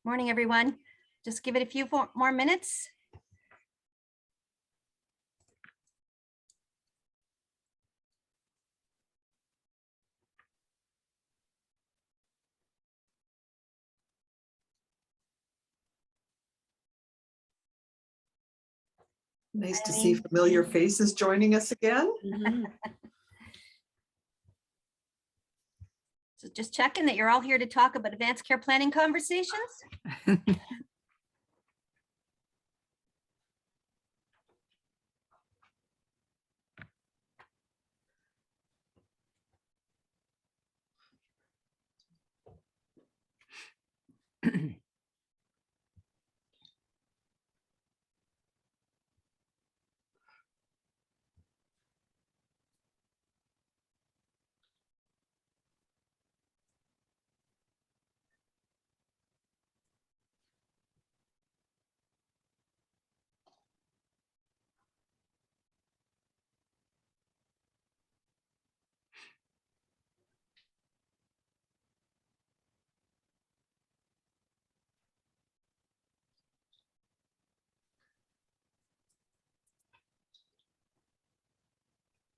Morning, everyone. Just give it a few more minutes. Nice to see familiar faces joining us again. So just checking that you're all here to talk about advanced care planning conversations.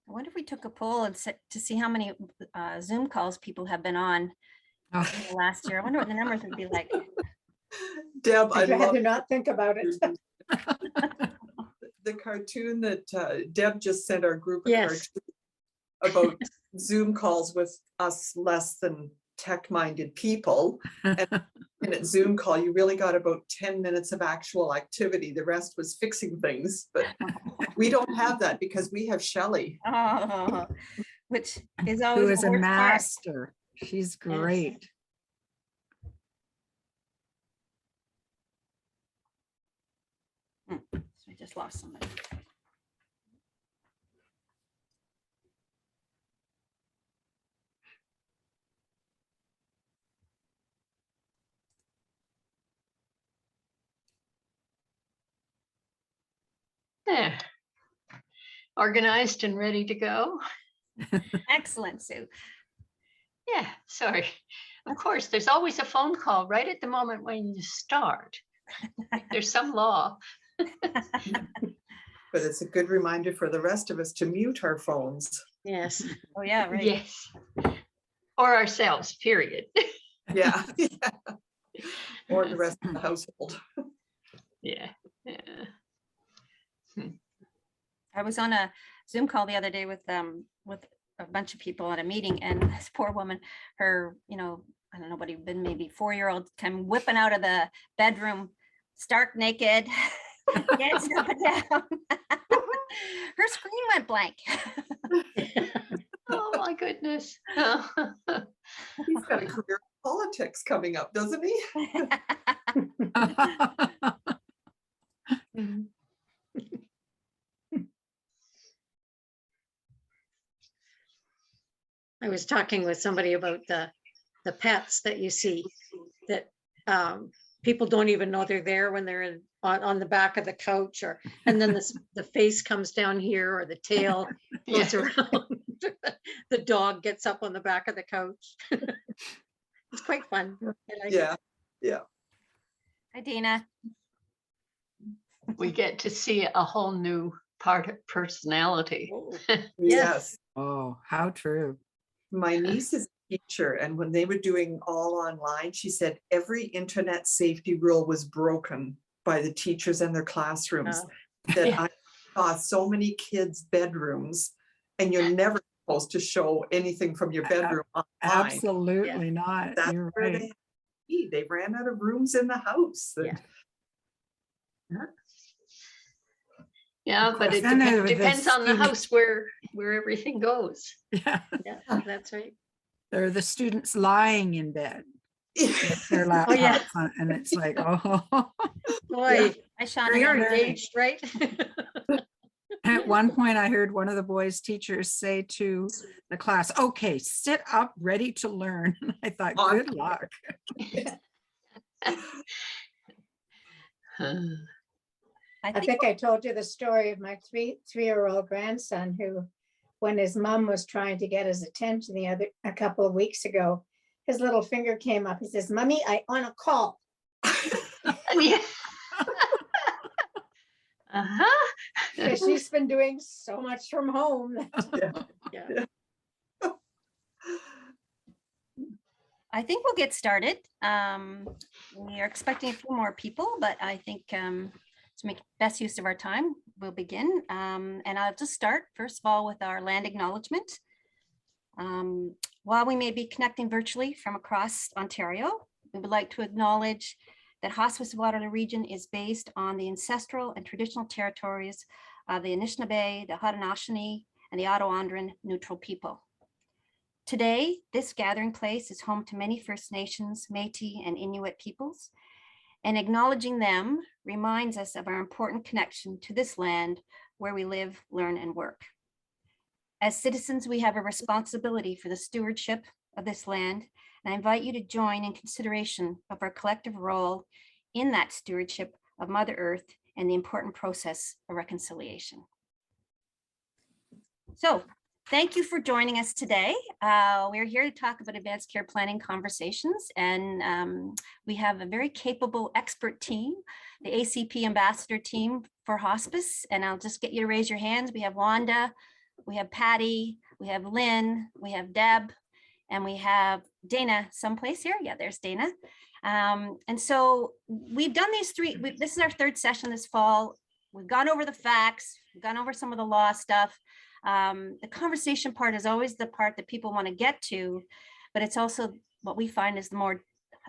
I wonder if we took a poll and to see how many Zoom calls people have been on in the last year. I wonder what the numbers would be like. Deb, I'd rather not think about it. The cartoon that Deb just sent our group of Yes. cartoons about Zoom calls with us less than tech-minded people. And in a Zoom call, you really got about 10 minutes of actual activity. The rest was fixing things, but we don't have that because we have Shelley. Oh, which is always Who is the a worst part. master. She's great. So I just lost somebody. There. Organized and ready to go. Excellent, Sue. Yeah, sorry. Of course, there's always a phone call right at the moment when you start. There's some law. But it's a good reminder for the rest of us to mute our phones. Yes. Oh, yeah, right. Yes. Or ourselves, period. Yeah. Or the rest of the household. Yeah. Yeah. I was on a Zoom call the other day with a bunch of people at a meeting, and this poor woman, her, I don't know what, been maybe 4-year-old, come whipping out of the bedroom, stark naked, dancing up and down. Her screen went blank. Oh my goodness. He's got a career in politics coming up, doesn't he? I was talking with somebody about the pets that you see that people don't even know they're there when they're on the back of the couch, and then the face comes down here or the tail goes around. The dog gets up on the back of the couch. It's quite fun. Yeah. Hi, Dina. We get to see a whole new part of personality. Yes. Oh, how true. My niece is a teacher, and when they were doing all online, she said every internet safety rule was broken by the teachers and their classrooms. That Yeah. I saw so many kids' bedrooms, and you're never supposed to show anything from your bedroom online. Absolutely not. That's You're where right. they ran out of rooms in the house. Yeah. Yeah, Of but course, it then there were the depends on the students- house where everything goes. Yeah, Yeah, that's right. there are the students lying in bed with their laptops Oh, yeah. on, and it's like, oh. Boy, Hi, Sean. we are again. engaged, right? At one point, I heard one of the boys' teachers say to the class, "Okay, sit up, ready to learn." I thought, good luck. I I think think I told you the story of my three-year-old grandson who, when his mom was trying to get his attention a couple of weeks ago, his little finger came up. He says, "Mommy, I on a call." Yeah. Uh-huh. Yeah, she's been doing so much from home. Yeah. I think we'll get started. We are expecting a few more people, but I think to make best use of our time, we'll begin. And I'll just start, first of all, with our land acknowledgement. While we may be connecting virtually from across Ontario, we would like to acknowledge that Hospice Waterloo region is based on the ancestral and traditional territories of the Anishinaabe, the Haudenosaunee, and the Ottawa neutral people. Today, this gathering place is home to many First Nations, Métis, and Inuit peoples, and acknowledging them reminds us of our important connection to this land where we live, learn, and work. As citizens, we have a responsibility for the stewardship of this land, and I invite you to join in consideration of our collective role in that stewardship of Mother Earth and the important process of reconciliation. So, thank you for joining us today. We're here to talk about advanced care planning conversations, and we have a very capable expert team, the ACP ambassador team for hospice, and I'll just get you to raise your hands. We have Wanda, we have Patty, we have Lynn, we have Deb, and we have Dana someplace here. Yeah, there's Dana. And so we've done these three, this is our third session this fall. We've gone over the facts, we've gone over some of the law stuff. The conversation part is always the part that people want to get to, but it's also what we find is the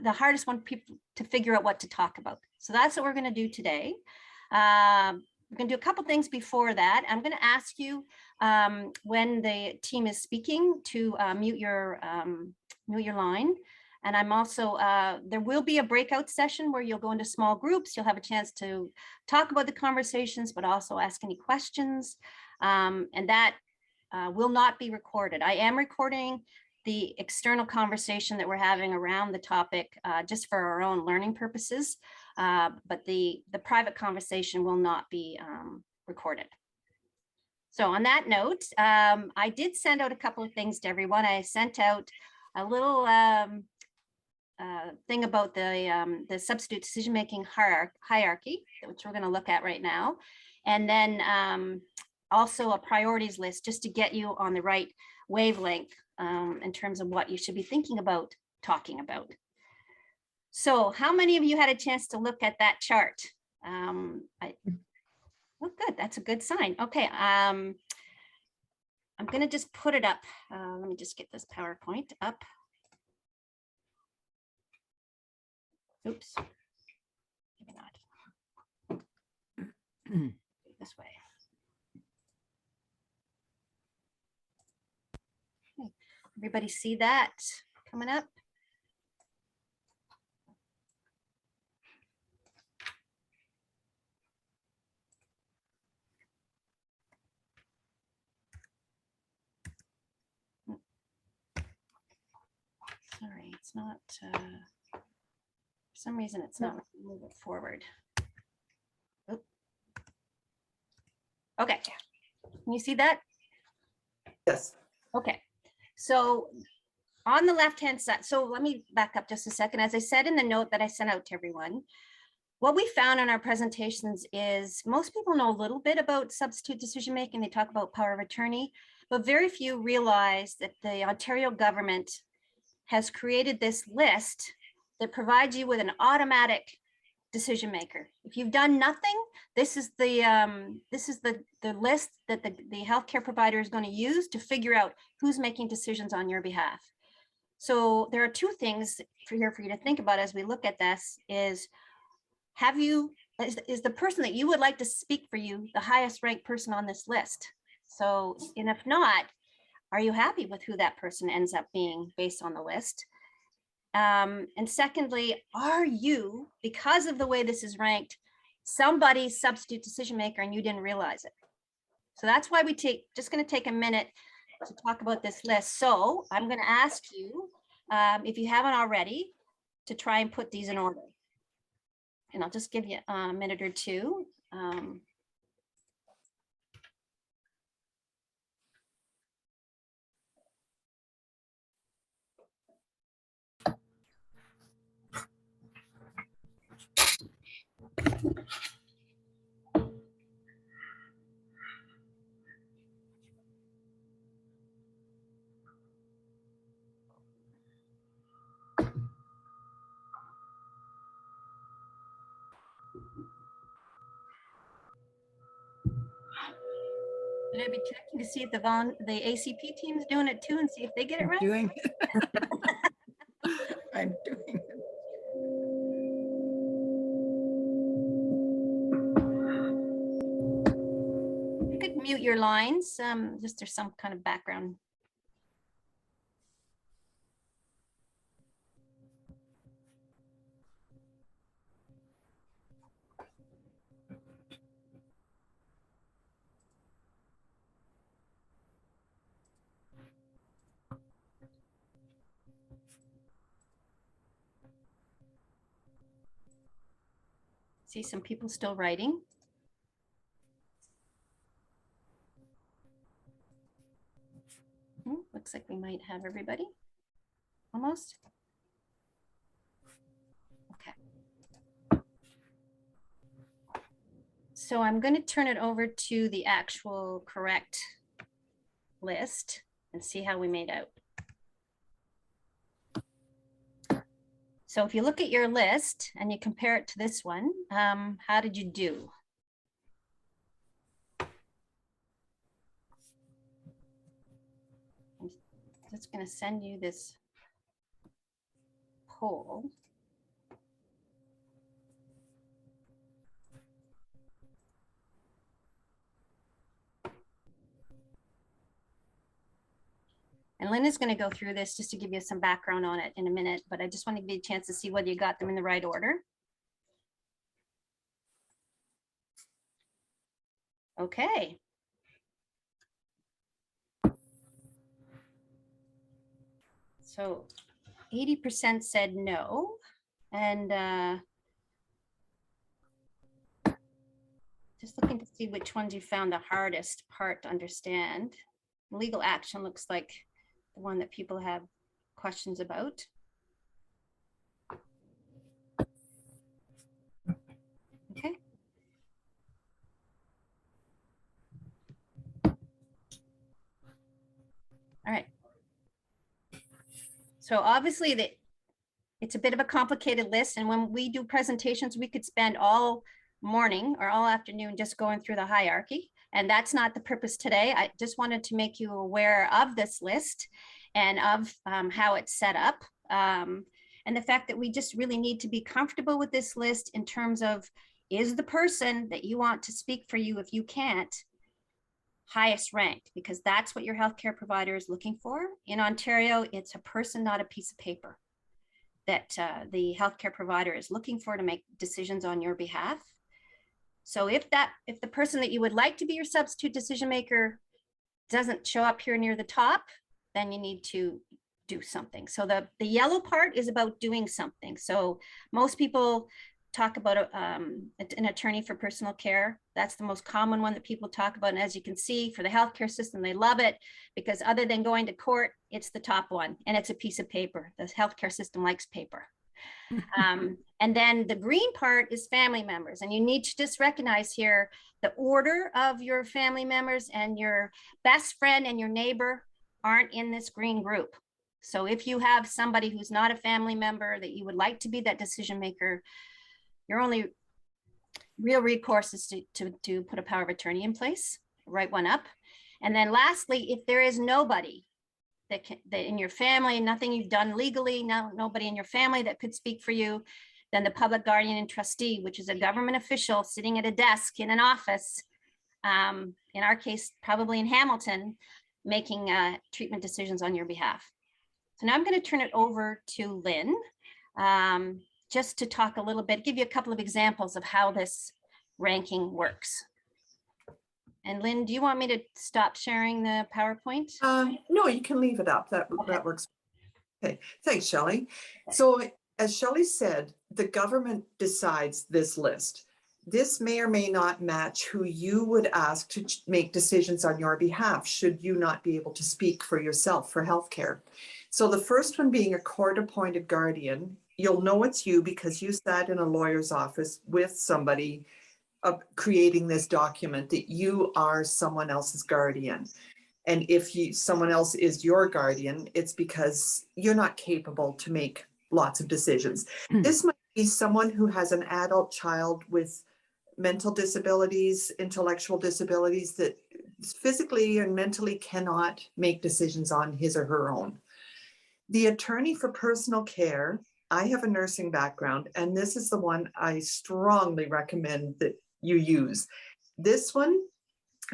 hardest one people to figure out what to talk about. So that's what we're going to do today. We're going to do a couple things before that. I'm going to ask you when the team is speaking to mute your line. And I'm also, there will be a breakout session where you'll go into small groups. You'll have a chance to talk about the conversations, but also ask any questions. And that will not be recorded. I am recording the external conversation that we're having around the topic just for our own learning purposes, but the private conversation will not be recorded. So on that note, I did send out a couple of things to everyone. I sent out a little thing about the substitute decision-making hierarchy, which we're going to look at right now. And then also a priorities list just to get you on the right wavelength in terms of what you should be thinking about talking about. So how many of you had a chance to look at that chart? Oh, good, that's a good sign. Okay, I'm gonna just put it up. Let me just get this PowerPoint up. Oops, maybe not. This way. Okay. Everybody see that coming up? Sorry, it's not, for some reason it's not moving forward. Oop. Okay, can you see that? Yes. Okay, so on the left-hand side, so let me back up just a second. As I said in the note that I sent out to everyone, what we found in our presentations is most people know a little bit about substitute decision-making. They talk about power of attorney, but very few realize that the Ontario government has created this list that provides you with an automatic decision maker. If you've done nothing, this is the list that the healthcare provider is going to use to figure out who's making decisions on your behalf. So there are two things for you to think about as we look at this: is is the person that you would like to speak for you the highest ranked person on this list? So, and if not, are you happy with who that person ends up being based on the list? And secondly, are you, because of the way this is ranked, somebody's substitute decision maker and you didn't realize it? So that's why we just going to take a minute to talk about this list. So I'm going to ask you, if you haven't already, to try and put these in order. And I'll just give you a minute or two. Should I be checking to see if the ACP team's doing it too and see if they get it I'm right? doing I'm doing it. You could mute your lines, just there's some kind of background. See some people still writing. Looks like we might have everybody. Almost. Okay. So I'm going to turn it over to the actual correct list and see how we made out. So if you look at your list and you compare it to this one, how did you do? I'm just going to send you this poll. And Lynn is going to go through this just to give you some background on it in a minute, but I just want to give you a chance to see whether you got them in the right order. Okay. So 80% said no, and just looking to see which ones you found the hardest part to understand. Legal action looks like the one that people have questions about. Okay. All right. So obviously it's a bit of a complicated list, and when we do presentations, we could spend all morning or all afternoon just going through the hierarchy. And that's not the purpose today. I just wanted to make you aware of this list and of how it's set up. And the fact that we just really need to be comfortable with this list in terms of, is the person that you want to speak for you, if you can't, highest ranked? Because that's what your healthcare provider is looking for. In Ontario, it's a person, not a piece of paper, that the healthcare provider is looking for to make decisions on your behalf. So if the person that you would like to be your substitute decision maker doesn't show up here near the top, then you need to do something. So the yellow part is about doing something. So most people talk about an attorney for personal care. That's the most common one that people talk about. And as you can see, for the healthcare system, they love it because other than going to court, it's the top one and it's a piece of paper. The healthcare system likes paper. And then the green part is family members. And you need to just recognize here the order of your family members, and your best friend and your neighbor aren't in this green group. So if you have somebody who's not a family member that you would like to be that decision maker, your only real recourse is to put a power of attorney in place, write one up. And then lastly, if there is nobody that in your family, nothing you've done legally, nobody in your family that could speak for you, then the public guardian and trustee, which is a government official sitting at a desk in an office, in our case, probably in Hamilton, making treatment decisions on your behalf. So now I'm going to turn it over to Lynn, just to talk a little bit, give you a couple of examples of how this ranking works. And Lynn, do you want me to stop sharing the PowerPoint? No, you can leave it up. That works. Okay, thanks, Shelley. So as Shelley said, the government decides this list. This may or may not match who you would ask to make decisions on your behalf, should you not be able to speak for yourself for healthcare. So the first one being a court-appointed guardian, you'll know it's you because you sat in a lawyer's office with somebody creating this document that you are someone else's guardian. And if someone else is your guardian, it's because you're not capable to make lots of decisions. This might be someone who has an adult child with mental disabilities, intellectual disabilities, that physically and mentally cannot make decisions on his or her own. The attorney for personal care, I have a nursing background, and this is the one I strongly recommend that you use. This one,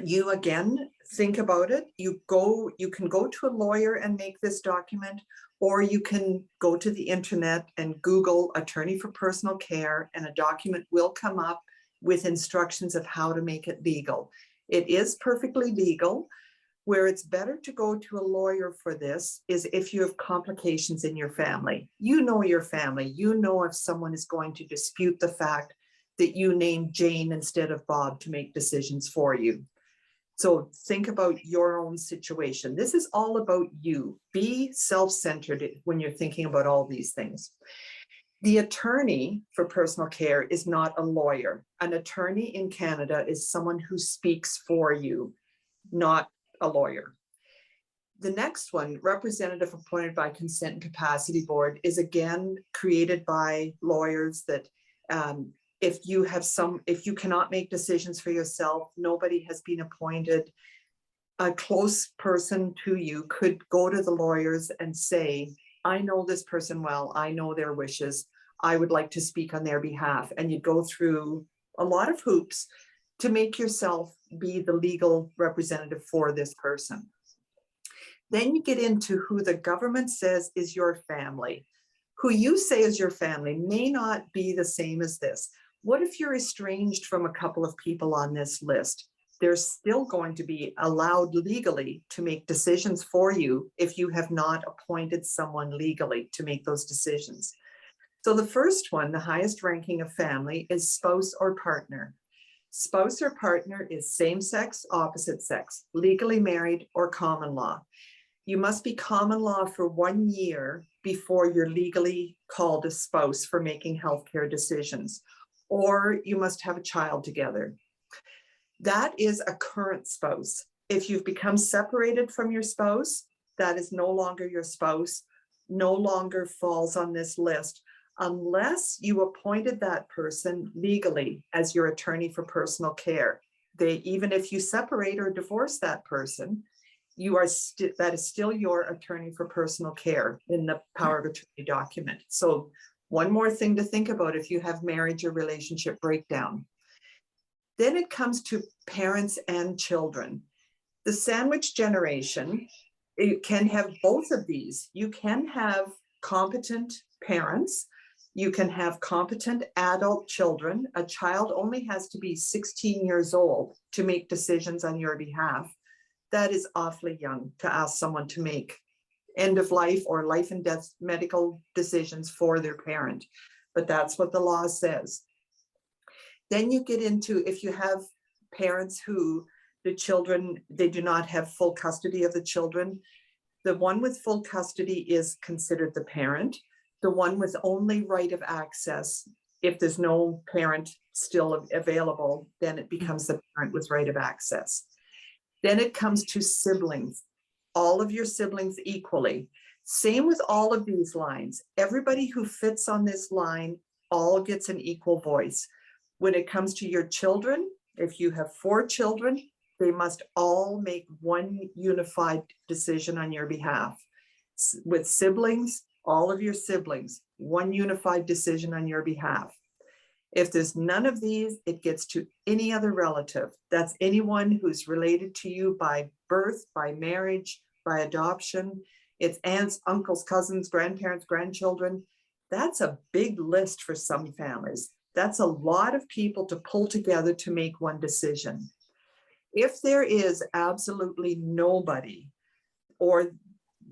you again, think about it. You can go to a lawyer and make this document, or you can go to the internet and Google attorney for personal care, and a document will come up with instructions of how to make it legal. It is perfectly legal. Where it's better to go to a lawyer for this is if you have complications in your family. You know your family. You know if someone is going to dispute the fact that you named Jane instead of Bob to make decisions for you. So think about your own situation. This is all about you. Be self-centered when you're thinking about all these things. The attorney for personal care is not a lawyer. An attorney in Canada is someone who speaks for you, not a lawyer. The next one, representative appointed by consent and capacity board, is again created by lawyers that if you cannot make decisions for yourself, nobody has been appointed, a close person to you could go to the lawyers and say, I know this person well, I know their wishes, I would like to speak on their behalf. And you go through a lot of hoops to make yourself be the legal representative for this person. Then you get into who the government says is your family. Who you say is your family may not be the same as this. What if you're estranged from a couple of people on this list? They're still going to be allowed legally to make decisions for you if you have not appointed someone legally to make those decisions. So the first one, the highest ranking of family, is spouse or partner. Spouse or partner is same sex, opposite sex, legally married, or common law. You must be common law for 1 year before you're legally called a spouse for making healthcare decisions, or you must have a child together. That is a current spouse. If you've become separated from your spouse, that is no longer your spouse, no longer falls on this list, unless you appointed that person legally as your attorney for personal care. Even if you separate or divorce that person, that is still your attorney for personal care in the power of attorney document. So one more thing to think about if you have marriage or relationship breakdown. Then it comes to parents and children. The sandwich generation, it can have both of these. You can have competent parents. You can have competent adult children. A child only has to be 16 years old to make decisions on your behalf. That is awfully young to ask someone to make end of life or life and death medical decisions for their parent. But that's what the law says. Then you get into, if you have parents who the children, they do not have full custody of the children, the one with full custody is considered the parent. The one with only right of access, if there's no parent still available, then it becomes the parent with right of access. Then it comes to siblings, all of your siblings equally. Same with all of these lines. Everybody who fits on this line all gets an equal voice. When it comes to your children, if you have 4 children, they must all make one unified decision on your behalf. With siblings, all of your siblings, one unified decision on your behalf. If there's none of these, it gets to any other relative. That's anyone who's related to you by birth, by marriage, by adoption. It's aunts, uncles, cousins, grandparents, grandchildren. That's a big list for some families. That's a lot of people to pull together to make one decision. If there is absolutely nobody, or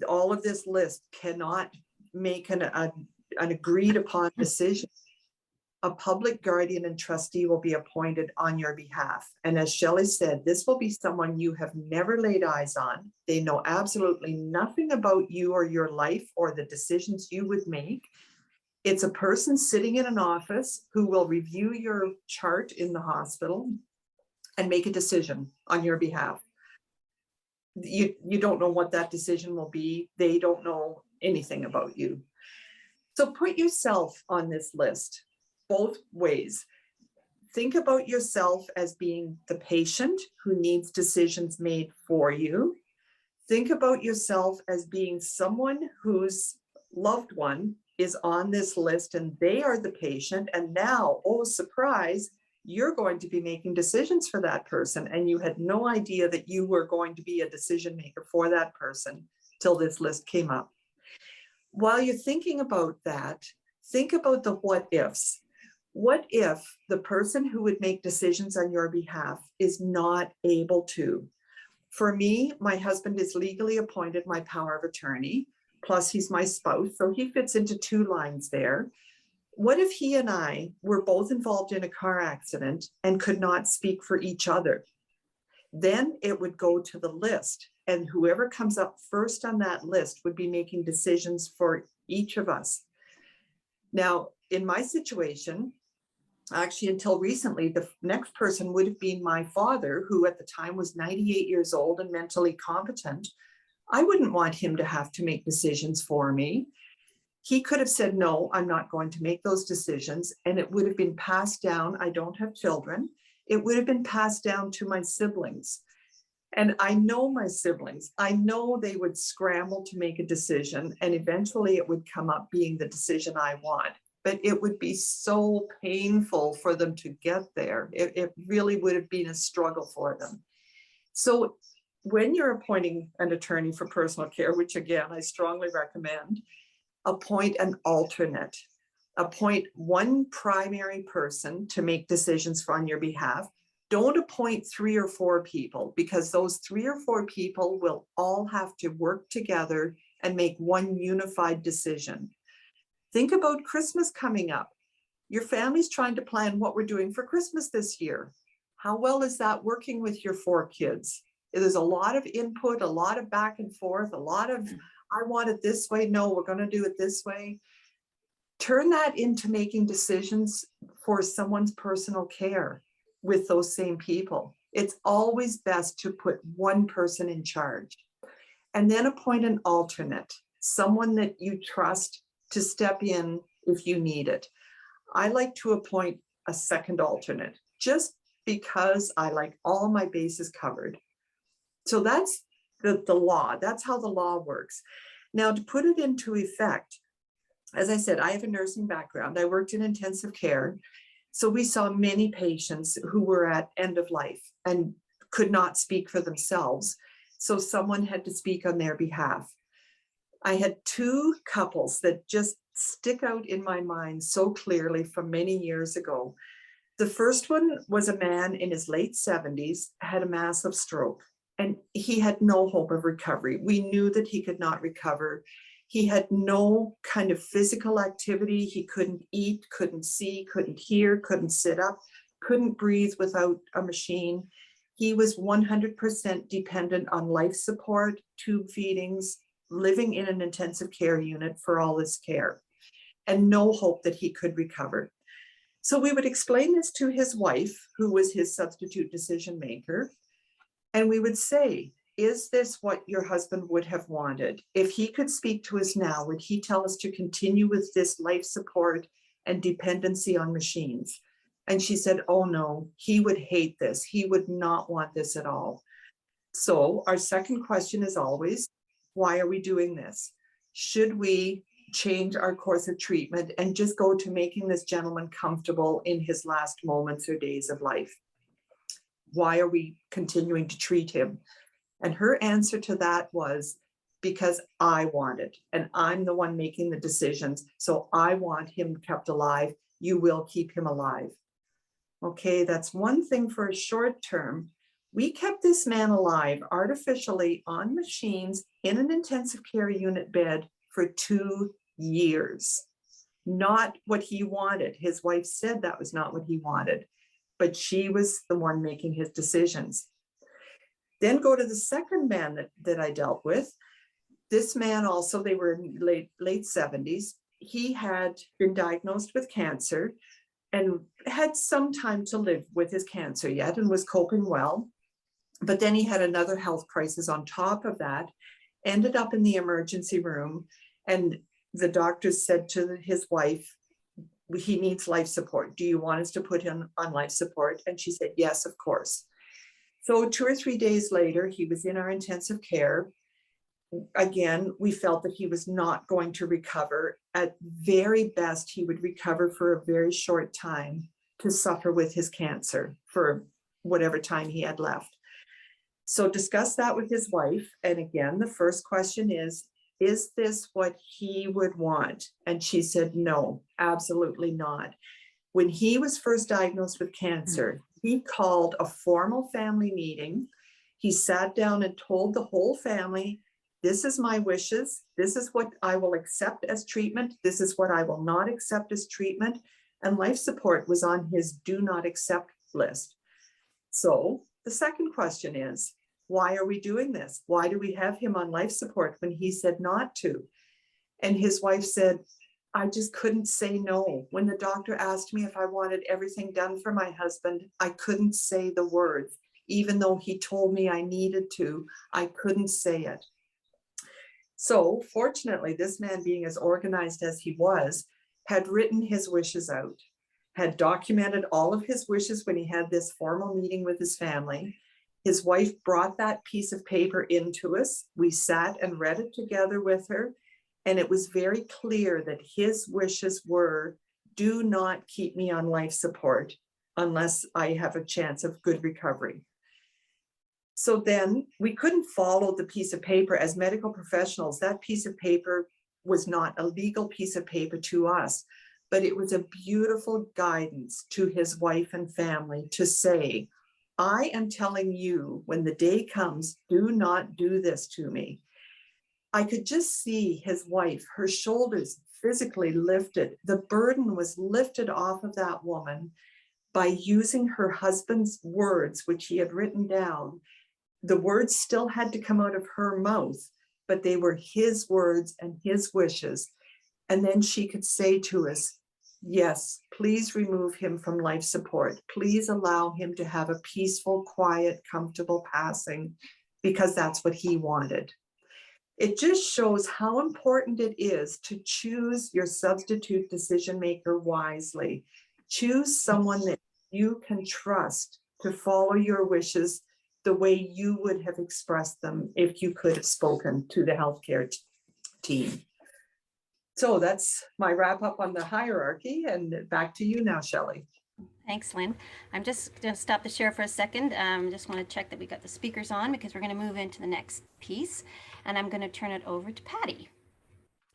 all of this list cannot make an agreed upon decision, a public guardian and trustee will be appointed on your behalf. And as Shelley said, this will be someone you have never laid eyes on. They know absolutely nothing about you or your life or the decisions you would make. It's a person sitting in an office who will review your chart in the hospital and make a decision on your behalf. You don't know what that decision will be. They don't know anything about you. So put yourself on this list both ways. think about yourself as being the patient who needs decisions made for you. Think about yourself as being someone whose loved one is on this list and they are the patient. And now, oh, surprise, you're going to be making decisions for that person. And you had no idea that you were going to be a decision maker for that person till this list came up. While you're thinking about that, think about the what ifs. What if the person who would make decisions on your behalf is not able to? For me, my husband is legally appointed my power of attorney, plus he's my spouse, so he fits into two lines there. What if he and I were both involved in a car accident and could not speak for each other? Then it would go to the list, and whoever comes up first on that list would be making decisions for each of us. Now, in my situation, actually, until recently, the next person would have been my father, who at the time was 98 years old and mentally competent. I wouldn't want him to have to make decisions for me. He could have said, no, I'm not going to make those decisions. And it would have been passed down. I don't have children. It would have been passed down to my siblings. And I know my siblings. I know they would scramble to make a decision. And eventually it would come up being the decision I want. But it would be so painful for them to get there. It really would have been a struggle for them. So when you're appointing an attorney for personal care, which again, I strongly recommend, appoint an alternate. Appoint one primary person to make decisions on your behalf. Don't appoint 3 or 4 people, because those 3 or 4 people will all have to work together and make one unified decision. Think about Christmas coming up. Your family's trying to plan what we're doing for Christmas this year. How well is that working with your 4 kids? There's a lot of input, a lot of back and forth, a lot of, I want it this way. No, we're going to do it this way. Turn that into making decisions for someone's personal care with those same people. It's always best to put one person in charge, and then appoint an alternate, someone that you trust to step in if you need it. I like to appoint a second alternate just because I like all my bases covered. So that's the law. That's how the law works. Now, to put it into effect, as I said, I have a nursing background. I worked in intensive care. So we saw many patients who were at end of life and could not speak for themselves. So someone had to speak on their behalf. I had 2 couples that just stick out in my mind so clearly from many years ago. The first one was a man in his late 70s, had a massive stroke, and he had no hope of recovery. We knew that he could not recover. He had no kind of physical activity. He couldn't eat, couldn't see, couldn't hear, couldn't sit up, couldn't breathe without a machine. He was 100% dependent on life support, tube feedings, living in an intensive care unit for all this care, and no hope that he could recover. So we would explain this to his wife, who was his substitute decision maker, and we would say, is this what your husband would have wanted? If he could speak to us now, would he tell us to continue with this life support and dependency on machines? And she said, oh no, he would hate this. He would not want this at all. So our second question is always, why are we doing this? Should we change our course of treatment and just go to making this gentleman comfortable in his last moments or days of life? Why are we continuing to treat him? And her answer to that was, because I want it, and I'm the one making the decisions. So I want him kept alive. You will keep him alive. Okay, that's one thing for a short term. We kept this man alive artificially on machines in an intensive care unit bed for 2 years. Not what he wanted. His wife said that was not what he wanted, but she was the one making his decisions. Then go to the second man that I dealt with. This man also, they were in late 70s. He had been diagnosed with cancer and had some time to live with his cancer yet and was coping well. But then he had another health crisis on top of that, ended up in the emergency room, and the doctors said to his wife, he needs life support. Do you want us to put him on life support? And she said, yes, of course. So 2 or 3 days later, he was in our intensive care. Again, we felt that he was not going to recover. At very best, he would recover for a very short time to suffer with his cancer for whatever time he had left. So discuss that with his wife. And again, the first question is this what he would want? And she said, no, absolutely not. When he was first diagnosed with cancer, he called a formal family meeting. He sat down and told the whole family, this is my wishes. This is what I will accept as treatment. This is what I will not accept as treatment. And life support was on his do not accept list. So the second question is, why are we doing this? Why do we have him on life support when he said not to? And his wife said, I just couldn't say no. When the doctor asked me if I wanted everything done for my husband, I couldn't say the words. Even though he told me I needed to, I couldn't say it. So fortunately, this man, being as organized as he was, had written his wishes out, had documented all of his wishes when he had this formal meeting with his family. His wife brought that piece of paper into us. We sat and read it together with her. And it was very clear that his wishes were, do not keep me on life support unless I have a chance of good recovery. So then we couldn't follow the piece of paper as medical professionals. That piece of paper was not a legal piece of paper to us, but it was a beautiful guidance to his wife and family to say, I am telling you when the day comes, do not do this to me. I could just see his wife, her shoulders physically lifted. The burden was lifted off of that woman by using her husband's words, which he had written down. The words still had to come out of her mouth, but they were his words and his wishes. And then she could say to us, yes, please remove him from life support. Please allow him to have a peaceful, quiet, comfortable passing, because that's what he wanted. It just shows how important it is to choose your substitute decision maker wisely. Choose someone that you can trust to follow your wishes the way you would have expressed them if you could have spoken to the healthcare team. So that's my wrap up on the hierarchy, and back to you now, Shelley. Thanks, Lynn. I'm just going to stop the share for a second. Just want to check that we got the speakers on, because we're going to move into the next piece, and I'm going to turn it over to Patty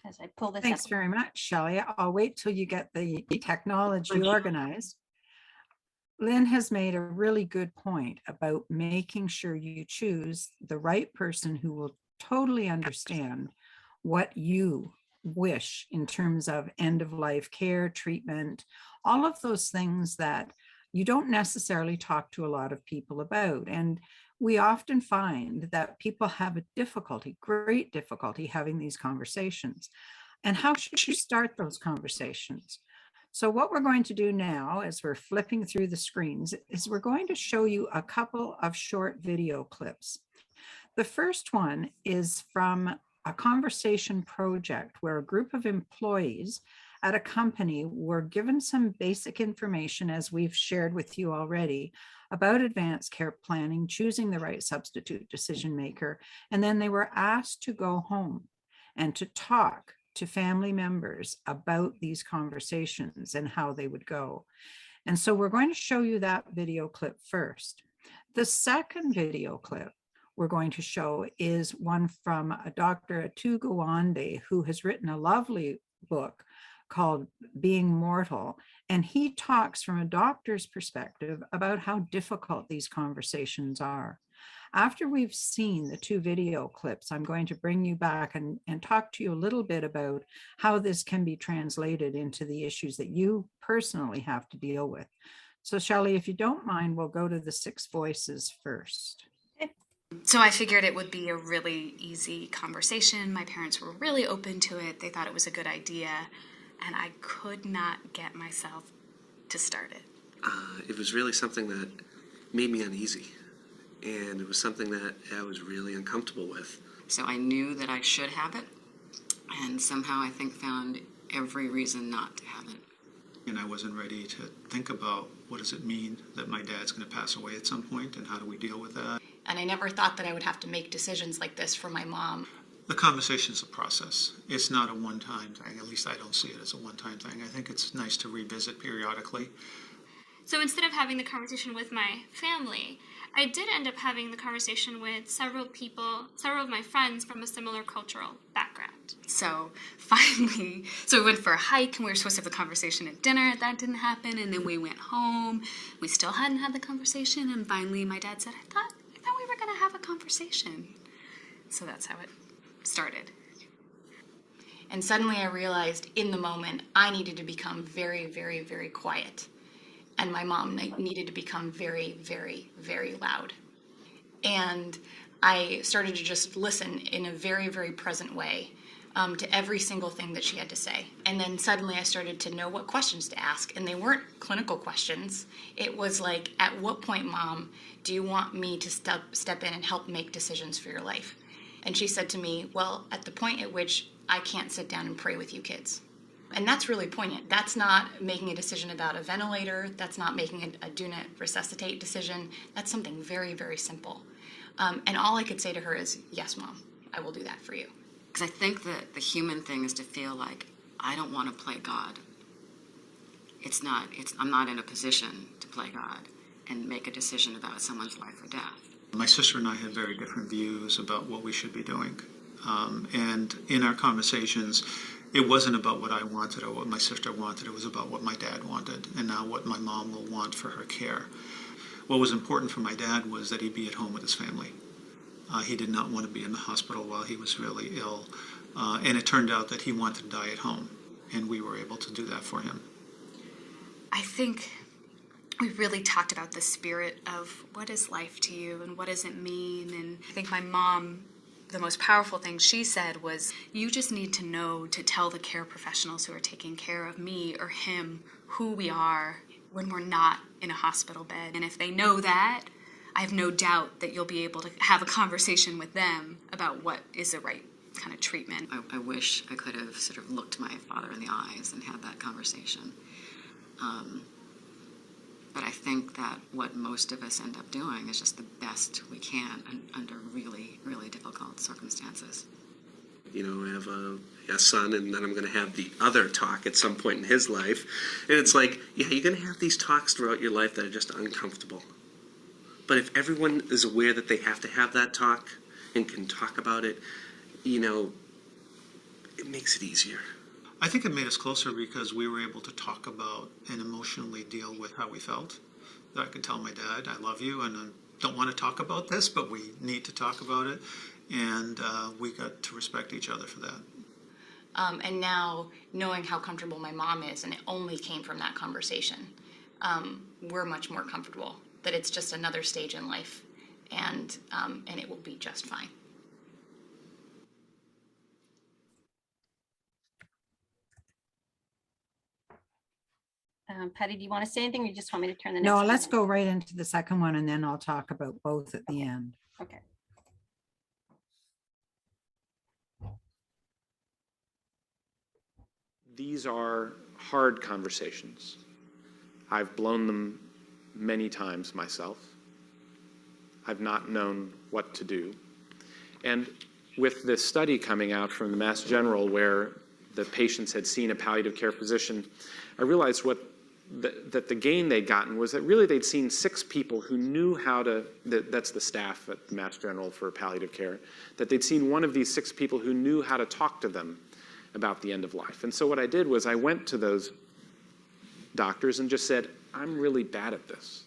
as I pull this Thanks up. very much, Shelley. I'll wait till you get the technology organized. Lynn has made a really good point about making sure you choose the right person who will totally understand what you wish in terms of end-of-life care, treatment, all of those things that you don't necessarily talk to a lot of people about. And we often find that people have a difficulty, great difficulty, having these conversations. And how should you start those conversations? So what we're going to do now, as we're flipping through the screens, is we're going to show you a couple of short video clips. The first one is from a conversation project where a group of employees at a company were given some basic information, as we've shared with you already, about advanced care planning, choosing the right substitute decision maker, and then they were asked to go home and to talk to family members about these conversations and how they would go. And so we're going to show you that video clip first. The second video clip we're going to show is one from a Dr. Atu Gawande, who has written a lovely book called Being Mortal. And he talks from a doctor's perspective about how difficult these conversations are. After we've seen the two video clips, I'm going to bring you back and talk to you a little bit about how this can be translated into the issues that you personally have to deal with. So Shelley, if you don't mind, we'll go to the 6 voices first. So I figured it would be a really easy conversation. My parents were really open to it. They thought it was a good idea, and I could not get myself to start it. It was really something that made me uneasy. And it was something that I was really uncomfortable with. So I knew that I should have it, and somehow I think found every reason not to have it. And I wasn't ready to think about what does it mean that my dad's going to pass away at some point and how do we deal with that. And I never thought that I would have to make decisions like this for my mom. The conversation's a process. It's not a one-time thing. At least I don't see it as a one-time thing. I think it's nice to revisit periodically. So instead of having the conversation with my family, I did end up having the conversation with several people, several of my friends from a similar cultural background. So finally, we went for a hike and we were supposed to have the conversation at dinner. That didn't happen. And then we went home. We still hadn't had the conversation. And finally my dad said, I thought we were going to have a conversation. So that's how it started. And suddenly I realized in the moment I needed to become very, very, very quiet. And my mom needed to become very, very, very loud. And I started to just listen in a very, very present way to every single thing that she had to say. And then suddenly I started to know what questions to ask. And they weren't clinical questions. It was like, at what point, Mom, do you want me to step in and help make decisions for your life? And she said to me, well, at the point at which I can't sit down and pray with you kids. And that's really poignant. That's not making a decision about a ventilator. That's not making a do not resuscitate decision. That's something very, very simple. And all I could say to her is, yes, Mom, I will do that for you. Because I think that the human thing is to feel like, I don't want to play God. I'm not in a position to play God and make a decision about someone's life or death. My sister and I had very different views about what we should be doing. And in our conversations, it wasn't about what I wanted or what my sister wanted. It was about what my dad wanted and now what my mom will want for her care. What was important for my dad was that he be at home with his family. He did not want to be in the hospital while he was really ill. And it turned out that he wanted to die at home. And we were able to do that for him. I think we really talked about the spirit of what is life to you and what does it mean. And I think my mom, the most powerful thing she said was, you just need to know to tell the care professionals who are taking care of me or him who we are when we're not in a hospital bed. And if they know that, I have no doubt that you'll be able to have a conversation with them about what is the right kind of treatment. I wish I could have sort of looked my father in the eyes and had that conversation. But I think that what most of us end up doing is just the best we can under really, really difficult circumstances. You know, I have a son, and then I'm going to have the other talk at some point in his life. And it's like, yeah, you're going to have these talks throughout your life that are just uncomfortable. But if everyone is aware that they have to have that talk and can talk about it, you know, it makes it easier. I think it made us closer because we were able to talk about and emotionally deal with how we felt. That I could tell my dad, I love you, and I don't want to talk about this, but we need to talk about it. And we got to respect each other for that. And now, knowing how comfortable my mom is, and it only came from that conversation, we're much more comfortable that it's just another stage in life, and it will be just fine. Patty, do you want to say anything or you just want me to turn the next No, one? let's go right into the second one and then I'll talk about both at the end. Okay. These are hard conversations. I've blown them many times myself. I've not known what to do. And with this study coming out from the Mass General where the patients had seen a palliative care physician, I realized that the gain they'd gotten was that really they'd seen 6 people who knew how to, that's the staff at the Mass General for palliative care, that they'd seen one of these 6 people who knew how to talk to them about the end of life. And so what I did was I went to those doctors and just said, I'm really bad at this.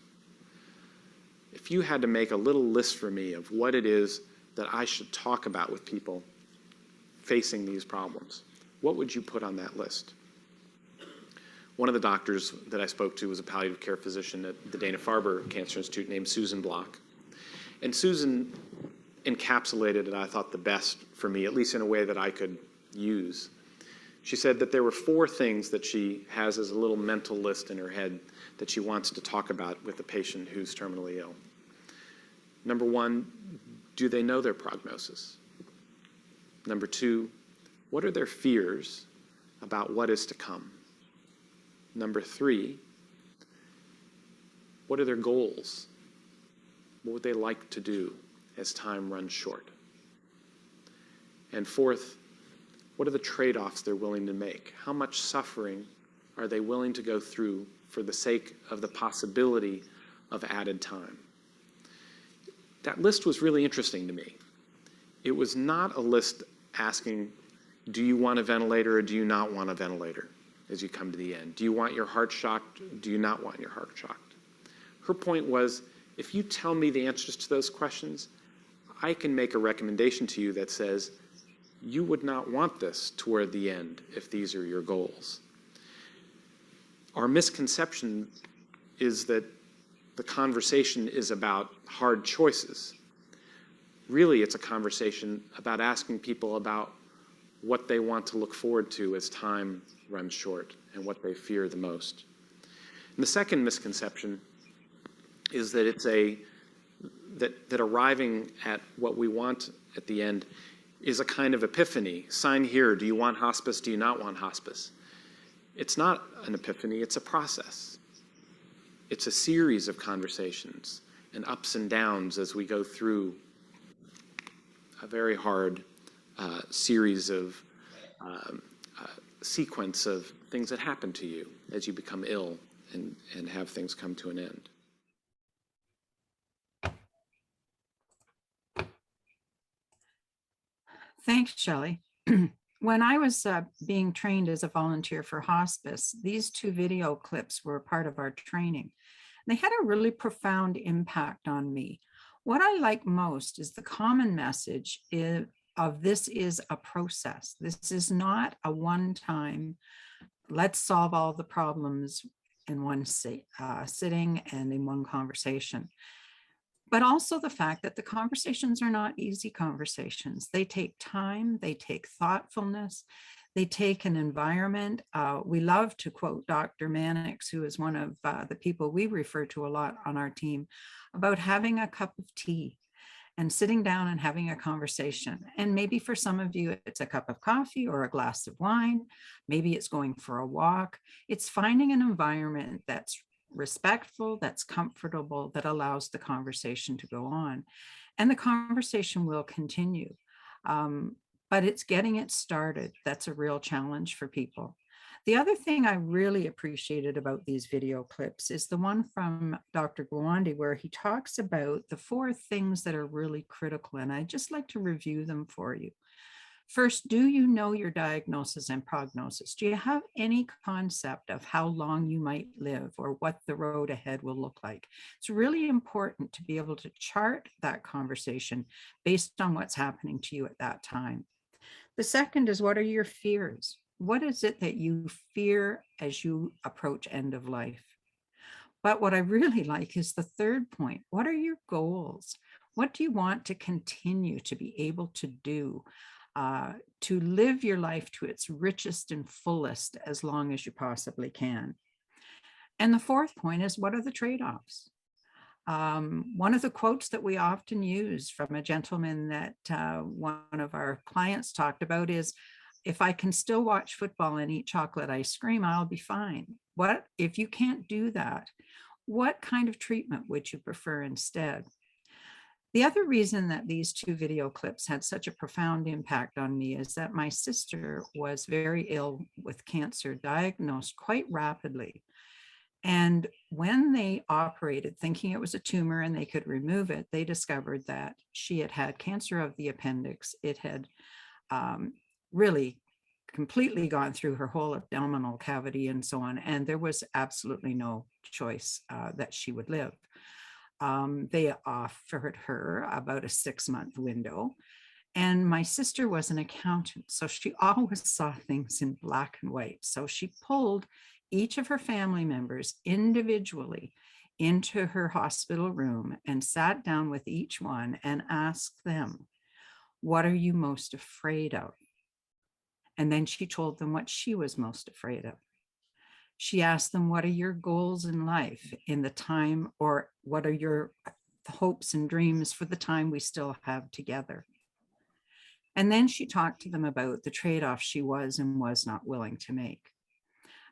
If you had to make a little list for me of what it is that I should talk about with people facing these problems, what would you put on that list? One of the doctors that I spoke to was a palliative care physician at the Dana-Farber Cancer Institute named Susan Block. And Susan encapsulated it, I thought, the best for me, at least in a way that I could use. She said that there were 4 things that she has as a little mental list in her head that she wants to talk about with a patient who's terminally ill. Number 1, do they know their prognosis? Number 2, what are their fears about what is to come? Number 3, what are their goals? What would they like to do as time runs short? And 4th, what are the trade-offs they're willing to make? How much suffering are they willing to go through for the sake of the possibility of added time? That list was really interesting to me. It was not a list asking, do you want a ventilator or do you not want a ventilator as you come to the end? Do you want your heart shocked? Do you not want your heart shocked? Her point was, if you tell me the answers to those questions, I can make a recommendation to you that says, you would not want this toward the end if these are your goals. Our misconception is that the conversation is about hard choices. Really, it's a conversation about asking people about what they want to look forward to as time runs short and what they fear the most. And the second misconception is that it's that arriving at what we want at the end is a kind of epiphany. Sign here, do you want hospice, do you not want hospice? It's not an epiphany, it's a process. It's a series of conversations and ups and downs as we go through a very hard series of sequence of things that happen to you as you become ill and have things come to an end. Thanks, Shelley. When I was being trained as a volunteer for hospice, these 2 video clips were part of our training. They had a really profound impact on me. What I like most is the common message of this is a process. This is not a one-time, let's solve all the problems in one sitting and in one conversation. But also the fact that the conversations are not easy conversations. They take time, they take thoughtfulness, they take an environment. We love to quote Dr. Mannix, who is one of the people we refer to a lot on our team, about having a cup of tea and sitting down and having a conversation. And maybe for some of you, it's a cup of coffee or a glass of wine. Maybe it's going for a walk. It's finding an environment that's respectful, that's comfortable, that allows the conversation to go on. And the conversation will continue. But it's getting it started. That's a real challenge for people. The other thing I really appreciated about these video clips is the one from Dr. Gwandi, where he talks about the 4 things that are really critical. And I'd just like to review them for you. First, do you know your diagnosis and prognosis? Do you have any concept of how long you might live or what the road ahead will look like? It's really important to be able to chart that conversation based on what's happening to you at that time. The second is, what are your fears? What is it that you fear as you approach end of life? But what I really like is the third point. What are your goals? What do you want to continue to be able to do? To live your life to its richest and fullest as long as you possibly can. And the fourth point is, what are the trade-offs? One of the quotes that we often use from a gentleman that one of our clients talked about is, if I can still watch football and eat chocolate ice cream, I'll be fine. What if you can't do that? What kind of treatment would you prefer instead? The other reason that these 2 video clips had such a profound impact on me is that my sister was very ill with cancer, diagnosed quite rapidly. And when they operated, thinking it was a tumor and they could remove it, they discovered that she had had cancer of the appendix. It had really completely gone through her whole abdominal cavity and so on. And there was absolutely no choice that she would live. They offered her about a 6-month window. And my sister was an accountant, so she always saw things in black and white. So she pulled each of her family members individually into her hospital room and sat down with each one and asked them, what are you most afraid of? And then she told them what she was most afraid of. She asked them, what are your goals in life in the time, or what are your hopes and dreams for the time we still have together? And then she talked to them about the trade-offs she was and was not willing to make.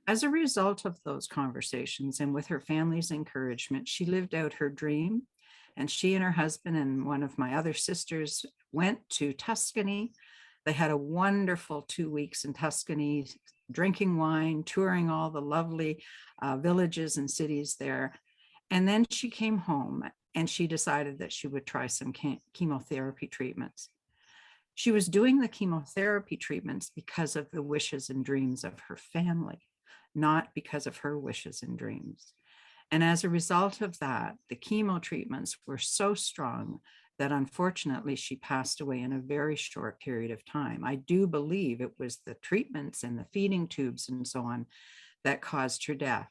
As a result of those conversations and with her family's encouragement, she lived out her dream. And she and her husband and one of my other sisters went to Tuscany. They had a wonderful 2 weeks in Tuscany, drinking wine, touring all the lovely villages and cities there. And then she came home and she decided that she would try some chemotherapy treatments. She was doing the chemotherapy treatments because of the wishes and dreams of her family, not because of her wishes and dreams. And as a result of that, the chemo treatments were so strong that unfortunately she passed away in a very short period of time. I do believe it was the treatments and the feeding tubes and so on that caused her death.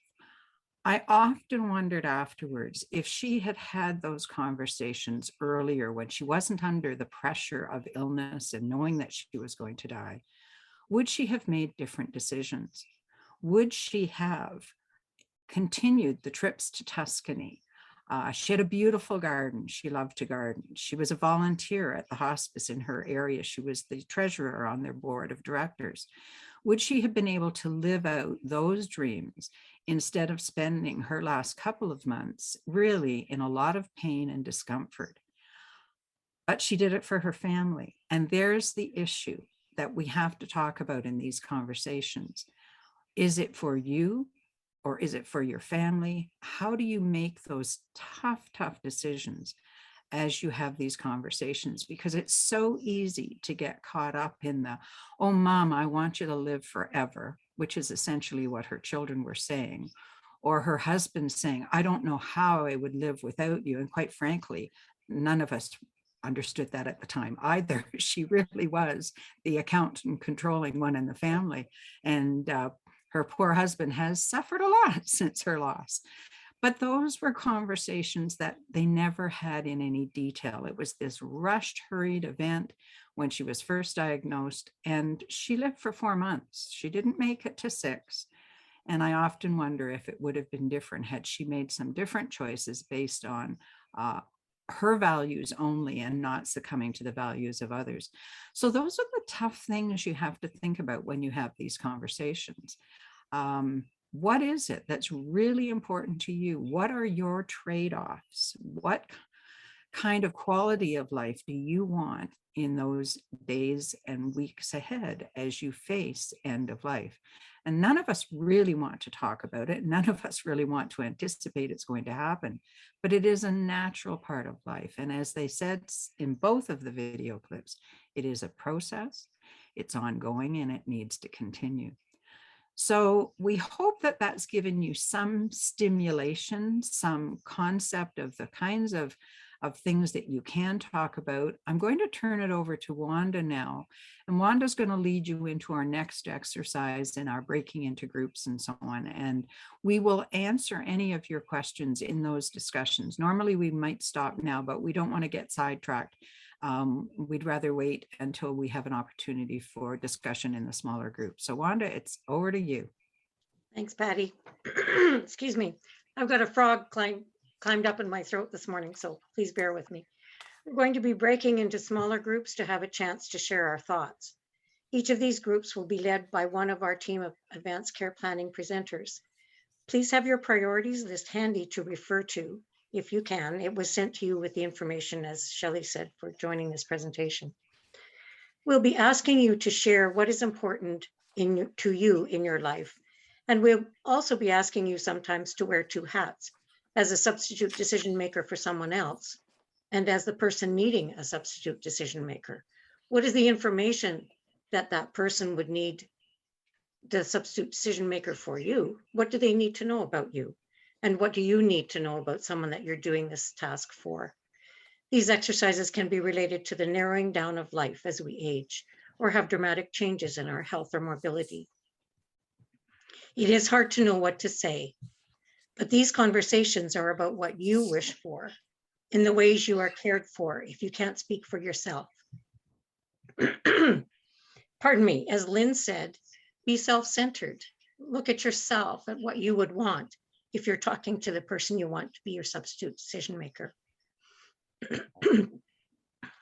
I often wondered afterwards if she had had those conversations earlier when she wasn't under the pressure of illness and knowing that she was going to die, would she have made different decisions? Would she have continued the trips to Tuscany? She had a beautiful garden. She loved to garden. She was a volunteer at the hospice in her area. She was the treasurer on their board of directors. Would she have been able to live out those dreams instead of spending her last couple of months really in a lot of pain and discomfort? But she did it for her family. And there's the issue that we have to talk about in these conversations. Is it for you? Or is it for your family? How do you make those tough decisions as you have these conversations? Because it's so easy to get caught up in the, oh, mom, I want you to live forever, which is essentially what her children were saying. Or her husband saying, I don't know how I would live without you. And quite frankly, none of us understood that at the time either. She really was the accountant controlling one in the family. And her poor husband has suffered a lot since her loss. But those were conversations that they never had in any detail. It was this rushed, hurried event when she was first diagnosed, and she lived for 4 months. She didn't make it to 6. And I often wonder if it would have been different had she made some different choices based on her values only and not succumbing to the values of others. So those are the tough things you have to think about when you have these conversations. What is it that's really important to you? What are your trade-offs? What kind of quality of life do you want in those days and weeks ahead as you face end of life? And none of us really want to talk about it. None of us really want to anticipate it's going to happen, but it is a natural part of life. And as they said in both of the video clips, it is a process, it's ongoing, and it needs to continue. So we hope that that's given you some stimulation, some concept of the kinds of things that you can talk about. I'm going to turn it over to Wanda now, and Wanda's going to lead you into our next exercise in our breaking into groups and so on. And we will answer any of your questions in those discussions. Normally we might stop now, but we don't want to get sidetracked. We'd rather wait until we have an opportunity for discussion in the smaller group. So Wanda, it's over to you. Thanks, Patty. Excuse me. I've got a frog climbed up in my throat this morning, so please bear with me. We're going to be breaking into smaller groups to have a chance to share our thoughts. Each of these groups will be led by one of our team of advanced care planning presenters. Please have your priorities list handy to refer to if you can. It was sent to you with the information, as Shelley said, for joining this presentation. We'll be asking you to share what is important to you in your life. And we'll also be asking you sometimes to wear 2 hats, as a substitute decision maker for someone else, and as the person needing a substitute decision maker. What is the information that that person would need the substitute decision maker for you? What do they need to know about you? And what do you need to know about someone that you're doing this task for? These exercises can be related to the narrowing down of life as we age or have dramatic changes in our health or mobility. It is hard to know what to say, but these conversations are about what you wish for, in the ways you are cared for if you can't speak for yourself. Pardon me, as Lynn said, be self-centered. Look at yourself, at what you would want if you're talking to the person you want to be your substitute decision maker.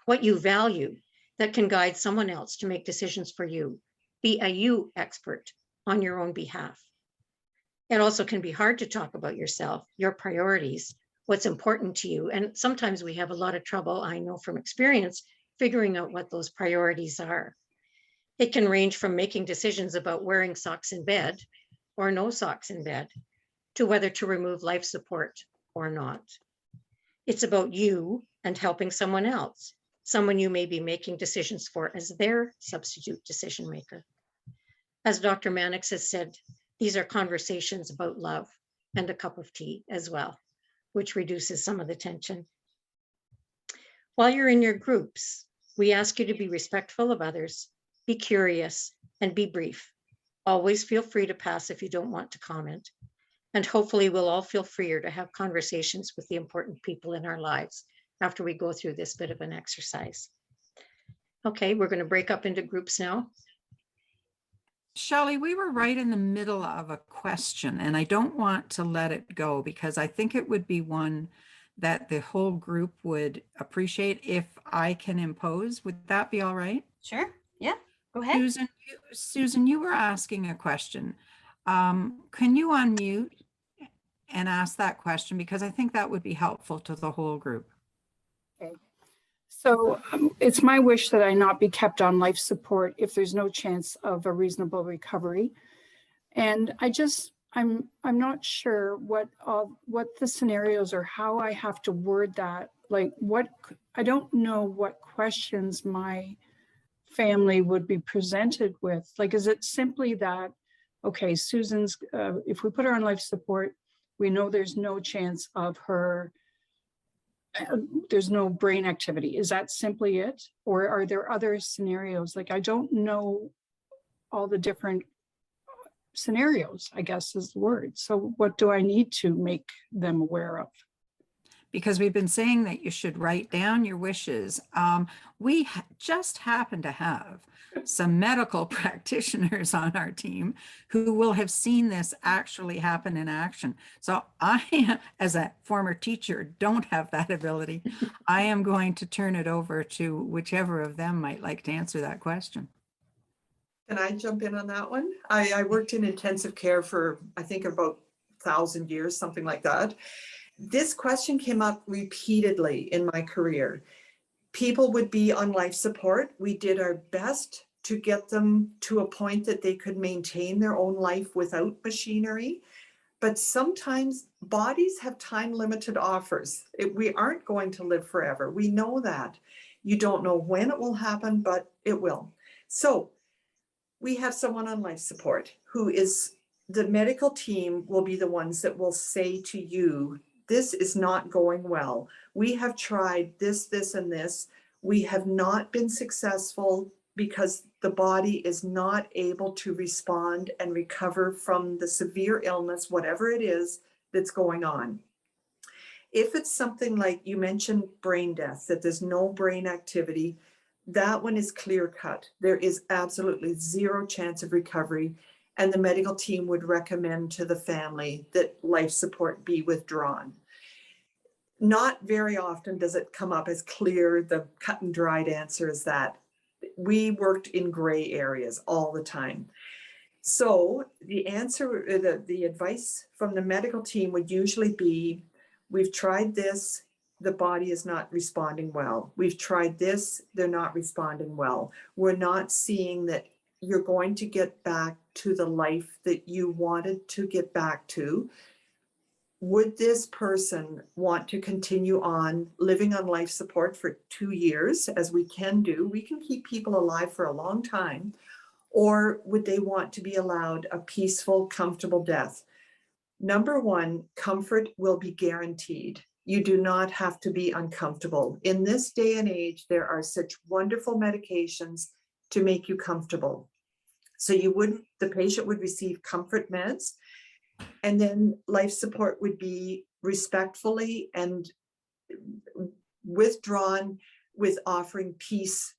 What you value that can guide someone else to make decisions for you. Be a you expert on your own behalf. It also can be hard to talk about yourself, your priorities, what's important to you. And sometimes we have a lot of trouble, I know from experience, figuring out what those priorities are. It can range from making decisions about wearing socks in bed or no socks in bed to whether to remove life support or not. It's about you and helping someone else, someone you may be making decisions for as their substitute decision maker. As Dr. Mannix has said, these are conversations about love and a cup of tea as well, which reduces some of the tension. While you're in your groups, we ask you to be respectful of others, be curious, and be brief. Always feel free to pass if you don't want to comment. And hopefully we'll all feel freer to have conversations with the important people in our lives after we go through this bit of an exercise. Okay, we're going to break up into groups now. Shelley, we were right in the middle of a question, and I don't want to let it go because I think it would be one that the whole group would appreciate if I can impose. Would that be all right? Sure. Yeah, go ahead. Susan, you were asking a question. Can you unmute and ask that question? Because I think that would be helpful to the whole group. Okay. So it's my wish that I not be kept on life support if there's no chance of a reasonable recovery. And I'm not sure what the scenarios or how I have to word that. Like I don't know what questions my family would be presented with. Like, is it simply that, okay, Susan's, if we put her on life support, we know there's no chance of her, there's no brain activity. Is that simply it? Or are there other scenarios? Like, I don't know all the different scenarios, I guess is the word. So what do I need to make them aware of? Because we've been saying that you should write down your wishes. We just happen to have some medical practitioners on our team who will have seen this actually happen in action. So I, as a former teacher, don't have that ability. I am going to turn it over to whichever of them might like to answer that question. Can I jump in on that one? I worked in intensive care for, I think, about 1,000 years, something like that. This question came up repeatedly in my career. People would be on life support. We did our best to get them to a point that they could maintain their own life without machinery. But sometimes bodies have time-limited offers. We aren't going to live forever. We know that. You don't know when it will happen, but it will. So we have someone on life support who is, the medical team will be the ones that will say to you, this is not going well. We have tried this, this, and this. We have not been successful because the body is not able to respond and recover from the severe illness, whatever it is that's going on. If it's something like you mentioned brain death, that there's no brain activity, that one is clear cut. There is absolutely zero chance of recovery. And the medical team would recommend to the family that life support be withdrawn. Not very often does it come up as clear, the cut and dried answer is that. We worked in gray areas all the time. So the answer, the advice from the medical team would usually be, we've tried this, the body is not responding well. We've tried this, they're not responding well. We're not seeing that you're going to get back to the life that you wanted to get back to. Would this person want to continue on living on life support for 2 years, as we can do? We can keep people alive for a long time. Or would they want to be allowed a peaceful, comfortable death? Number one, comfort will be guaranteed. You do not have to be uncomfortable. In this day and age, there are such wonderful medications to make you comfortable. So the patient would receive comfort meds, and then life support would be respectfully and withdrawn with offering peace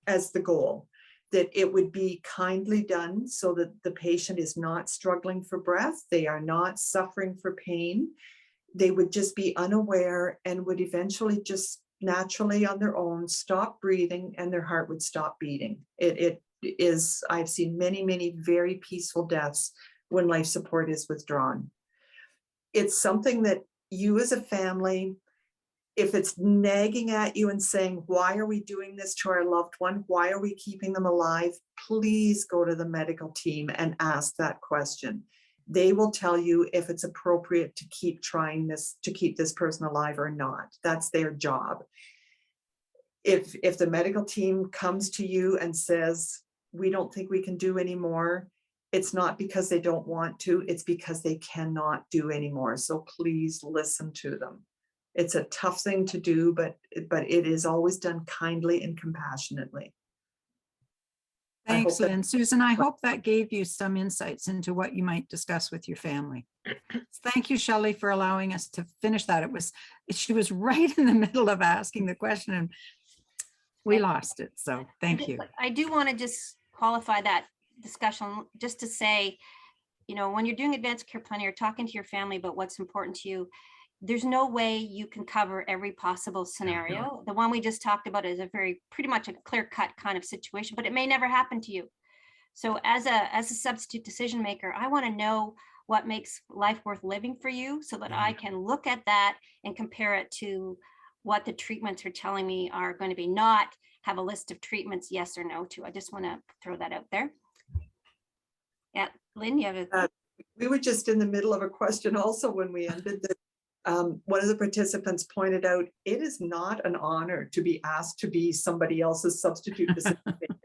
as the goal. That it would be kindly done so that the patient is not struggling for breath, they are not suffering for pain. They would just be unaware and would eventually just naturally on their own stop breathing and their heart would stop beating. It is, I've seen many, many very peaceful deaths when life support is withdrawn. It's something that you as a family, if it's nagging at you and saying, why are we doing this to our loved one? Why are we keeping them alive? Please go to the medical team and ask that question. They will tell you if it's appropriate to keep trying this, to keep this person alive or not. That's their job. If the medical team comes to you and says, we don't think we can do anymore, it's not because they don't want to, it's because they cannot do anymore. So please listen to them. It's a tough thing to do, but it is always done kindly and compassionately. Thanks, Lynn. Susan, I hope that gave you some insights into what you might discuss with your family. Thank you, Shelley, for allowing us to finish that. She was right in the middle of asking the question and we lost it. So thank you. I do want to just qualify that discussion just to say, you know, when you're doing advanced care planning, you're talking to your family about what's important to you. There's no way you can cover every possible scenario. The one we just talked about is a pretty much a clear-cut kind of situation, but it may never happen to you. So as a substitute decision maker, I want to know what makes life worth living for you so that I can look at that and compare it to what the treatments are telling me are going to be, not have a list of treatments, yes or no to. I just want to throw that out there. Yeah, Lynn, you have a... we were just in the middle of a question also when we ended the one of the participants pointed out, it is not an honor to be asked to be somebody else's substitute decision maker.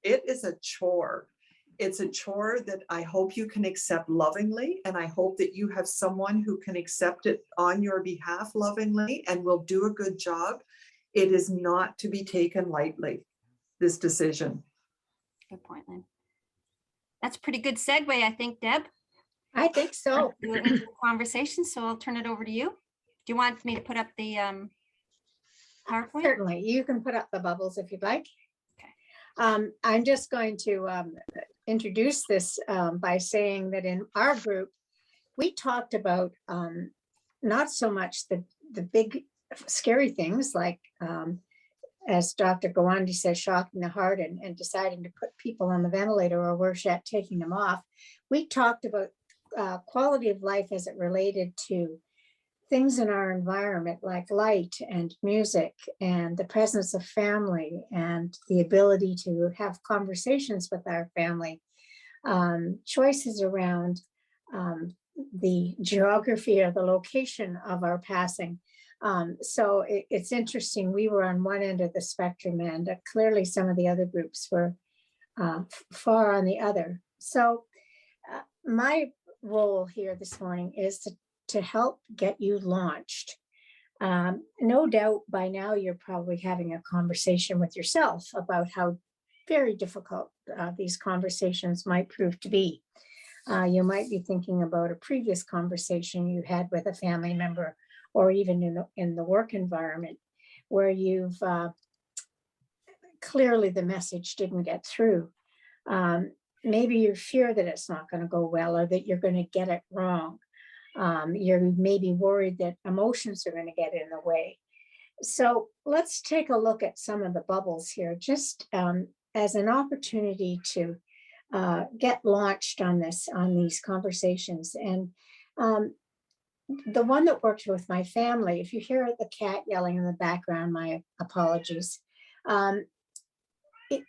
It is a chore. It's a chore that I hope you can accept lovingly, and I hope that you have someone who can accept it on your behalf lovingly and will do a good job. It is not to be taken lightly, this decision. Good point, Lynn. That's a pretty good segue, I think, Deb. I think so. Into the conversation, so I'll turn it over to you. Do you want me to put up the PowerPoint? Certainly, you can put up the bubbles if you'd like. Okay. I'm just going to introduce this by saying that in our group, we talked about not so much the big scary things like, as Dr. Gawande says, shocking the heart and deciding to put people on the ventilator or worse yet, taking them off. We talked about quality of life as it related to things in our environment like light and music and the presence of family and the ability to have conversations with our family, choices around the geography or the location of our passing. So it's interesting, we were on one end of the spectrum and clearly some of the other groups were far on the other. So my role here this morning is to help get you launched. No doubt by now you're probably having a conversation with yourself about how very difficult these conversations might prove to be. You might be thinking about a previous conversation you had with a family member or even in the work environment where you've clearly the message didn't get through. Maybe you fear that it's not going to go well or that you're going to get it wrong. You're maybe worried that emotions are going to get in the way. So let's take a look at some of the bubbles here, just as an opportunity to get launched on these conversations. And the one that worked with my family, if you hear the cat yelling in the background, my apologies.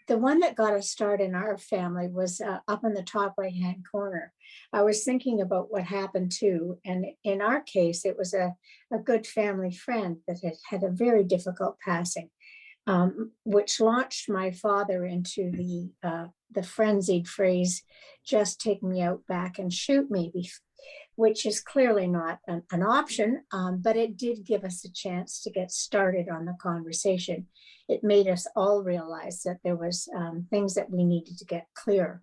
The one that got us started in our family was up in the top right-hand corner. I was thinking about what happened too. And in our case, it was a good family friend that had a very difficult passing, which launched my father into the frenzied phrase, just take me out back and shoot me, which is clearly not an option, but it did give us a chance to get started on the conversation. It made us all realize that there was things that we needed to get clear.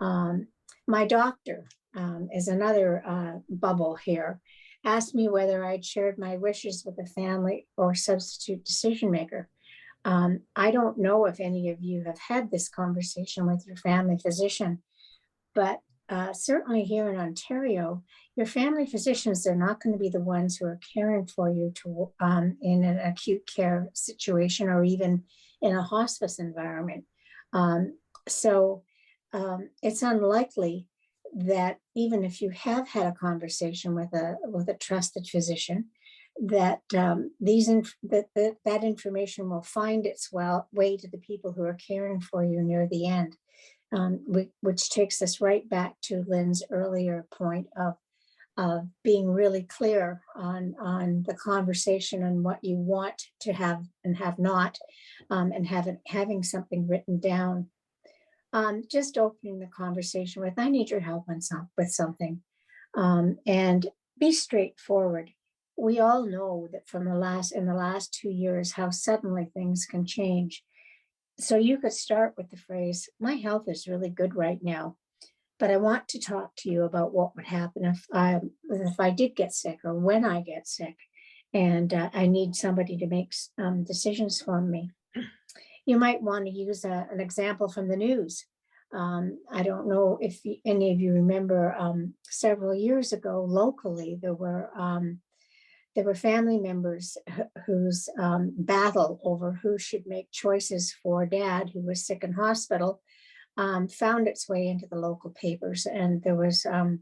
My doctor is another bubble here, asked me whether I'd shared my wishes with a family or substitute decision maker. I don't know if any of you have had this conversation with your family physician, but certainly here in Ontario, your family physicians are not going to be the ones who are caring for you in an acute care situation or even in a hospice environment. So it's unlikely that even if you have had a conversation with a trusted physician, that that information will find its way to the people who are caring for you near the end, which takes us right back to Lynn's earlier point of being really clear on the conversation and what you want to have and have not, and having something written down. Just opening the conversation with, I need your help with something, and be straightforward. We all know that in the last 2 years, how suddenly things can change. So you could start with the phrase, my health is really good right now, but I want to talk to you about what would happen if I did get sick, or when I get sick, and I need somebody to make decisions for me. You might want to use an example from the news. I don't know if any of you remember, several years ago, locally, there were family members whose battle over who should make choices for Dad, who was sick in hospital, found its way into the local papers. And there was a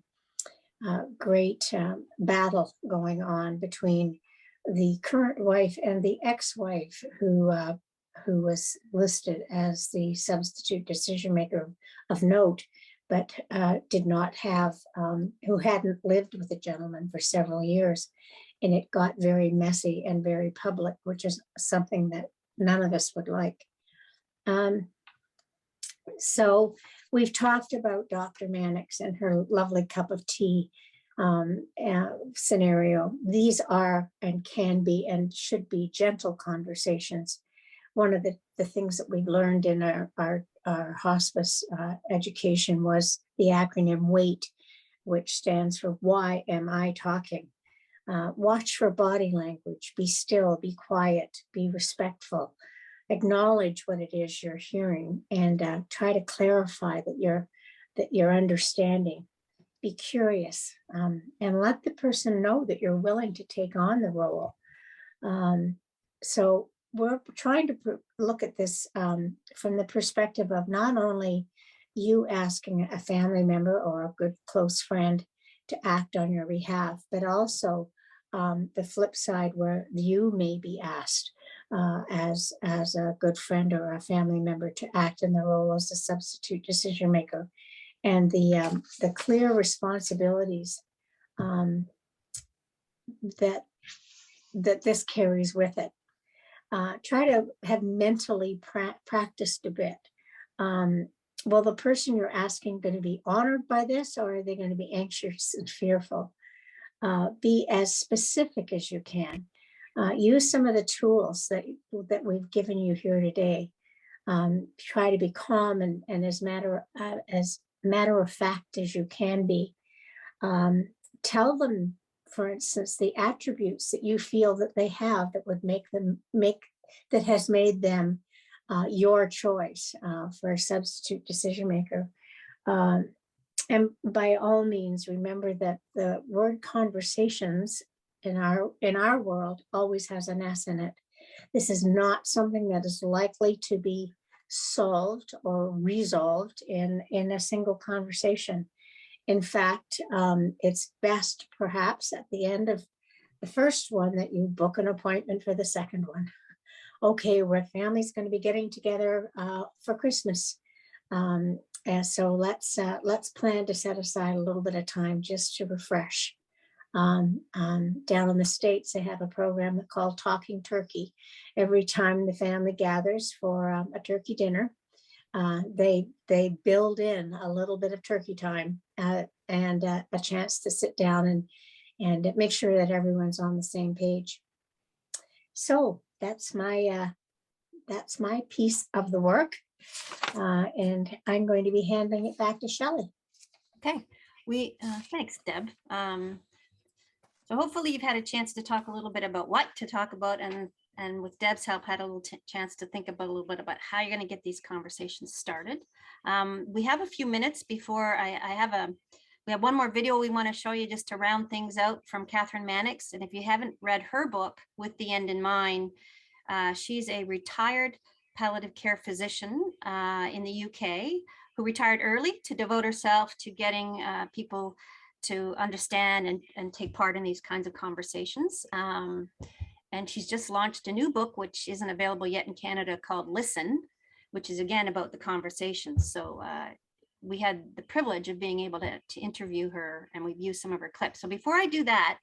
great battle going on between the current wife and the ex-wife, who was listed as the substitute decision maker of note, but did not have, who hadn't lived with the gentleman for several years. And it got very messy and very public, which is something that none of us would like. So we've talked about Dr. Mannix and her lovely cup of tea scenario. These are and can be and should be gentle conversations. One of the things that we've learned in our hospice education was the acronym WAIT, which stands for Why Am I Talking? Watch for body language, be still, be quiet, be respectful, acknowledge what it is you're hearing, and try to clarify that you're understanding. Be curious, and let the person know that you're willing to take on the role. So we're trying to look at this from the perspective of not only you asking a family member or a good close friend to act on your behalf, but also the flip side where you may be asked as a good friend or a family member to act in the role as a substitute decision maker, and the clear responsibilities that this carries with it. Try to have mentally practiced a bit. Well, the person you're asking going to be honored by this, or are they going to be anxious and fearful? Be as specific as you can. Use some of the tools that we've given you here today. Try to be calm and as matter of fact as you can be. Tell them, for instance, the attributes that you feel that they have that would that has made them your choice for a substitute decision maker. And by all means, remember that the word conversations in our world always has an S in it. This is not something that is likely to be solved or resolved in a single conversation. In fact, it's best perhaps at the end of the first one that you book an appointment for the second one. Okay, our family's going to be getting together for Christmas. And so let's plan to set aside a little bit of time just to refresh. Down in the States, they have a program called Talking Turkey. Every time the family gathers for a turkey dinner, they build in a little bit of turkey time and a chance to sit down and make sure that everyone's on the same page. So that's my piece of the work, and I'm going to be handing it back to Shelley. Okay, thanks, Deb. So hopefully you've had a chance to talk a little bit about what to talk about, and with Deb's help, had a little chance to think about a little bit about how you're going to get these conversations started. We have a few minutes before we have one more video we want to show you just to round things out from Catherine Mannix. And if you haven't read her book, With the End in Mind, she's a retired palliative care physician in the UK who retired early to devote herself to getting people to understand and take part in these kinds of conversations. And she's just launched a new book, which isn't available yet in Canada, called Listen, which is again about the conversations. So we had the privilege of being able to interview her, and we've used some of her clips. So before I do that,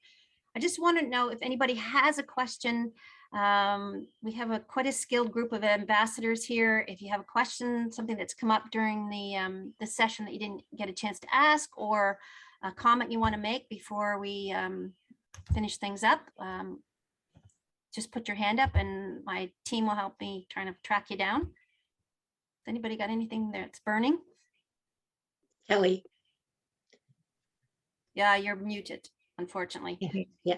I just want to know if anybody has a question. We have quite a skilled group of ambassadors here. If you have a question, something that's come up during the session that you didn't get a chance to ask, or a comment you want to make before we finish things up, just put your hand up and my team will help me trying to track you down. Has anybody got anything that's burning? Kelly. Yeah, you're muted, unfortunately. Yeah.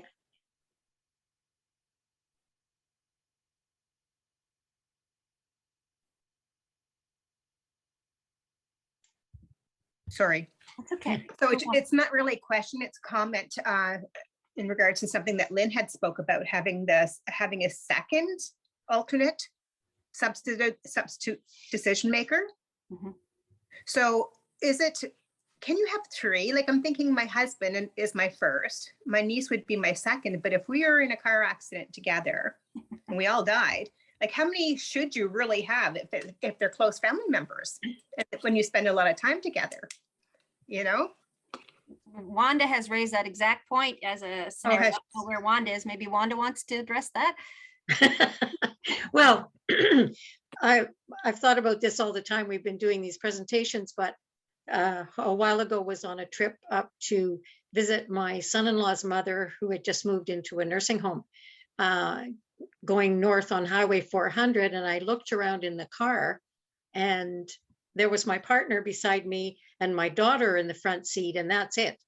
Sorry. That's okay. So it's not really a question, it's a comment in regards to something that Lynn had spoke about, having a second alternate substitute decision maker. Mhm. So can you have three? Like, I'm thinking my husband is my first, my niece would be my second, but if we are in a car accident together and we all died, like, how many should you really have if they're close family members, when you spend a lot of time together, you know? Wanda has raised that exact point as a scenario. I don't know where Wanda is. Maybe Wanda wants to address that. Well, I've thought about this all the time. We've been doing these presentations, but a while ago was on a trip up to visit my son-in-law's mother, who had just moved into a nursing home, going north on Highway 400. And I looked around in the car, and there was my partner beside me and my daughter in the front seat, and that's it.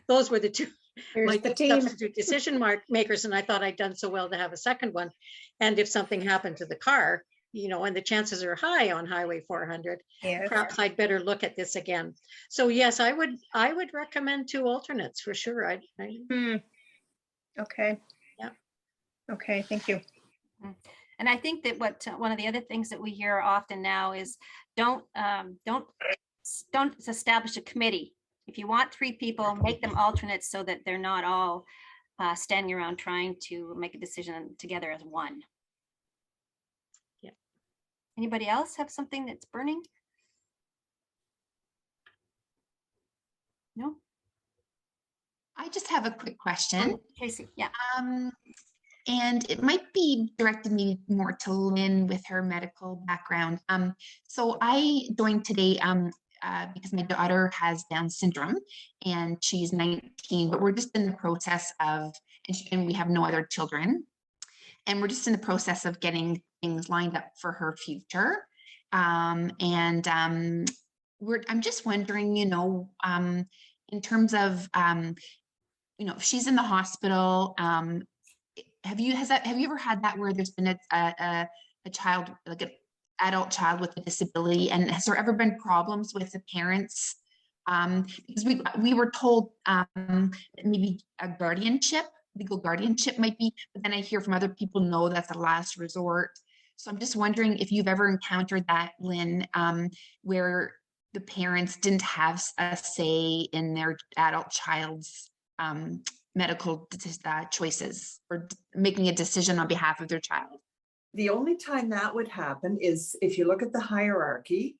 Those were the two, my substitute decision makers, and I thought I'd done so well to have a second one. And if something happened to the car, you know, and the chances are high on Highway 400, yes, perhaps I'd better look at this again. So yes, I would recommend two alternates for sure. Okay. Yeah. Okay, thank you. And I think that one of the other things that we hear often now is don't establish a committee. If you want three people, make them alternates so that they're not all standing around trying to make a decision together as one. Yeah. Anybody else have something that's burning? No? I just have a quick question. Casey, yeah. And it might be directed maybe more to Lynn with her medical background. So I joined today because my daughter has Down syndrome and she's 19, but we're just in the process of, and we have no other children, and we're just in the process of getting things lined up for her future. I'm just wondering, you know, in terms of, you know, if she's in the hospital, have you ever had that where there's been a child, like an adult child with a disability, and has there ever been problems with the parents? Because we were told that maybe a legal guardianship might be, but then I hear from other people, no, that's a last resort. So I'm just wondering if you've ever encountered that, Lynn, where the parents didn't have a say in their adult child's medical choices or making a decision on behalf of their child. The only time that would happen is if you look at the hierarchy,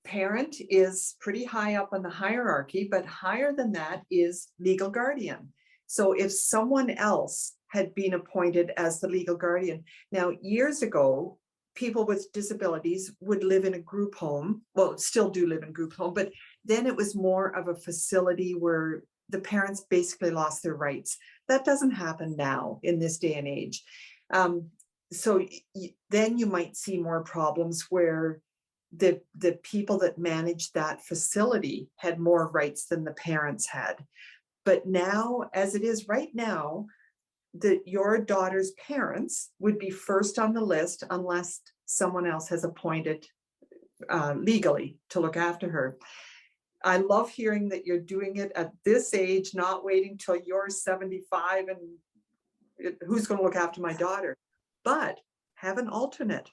parent is pretty high up on the hierarchy, but higher than that is legal guardian. So if someone else had been appointed as the legal guardian, now years ago, people with disabilities would live in a group home, well, still do live in group home, but then it was more of a facility where the parents basically lost their rights. That doesn't happen now in this day and age. So then you might see more problems where the people that managed that facility had more rights than the parents had. But now, as it is right now, your daughter's parents would be first on the list unless someone else has appointed legally to look after her. I love hearing that you're doing it at this age, not waiting till you're 75 and who's going to look after my daughter. But have an alternate.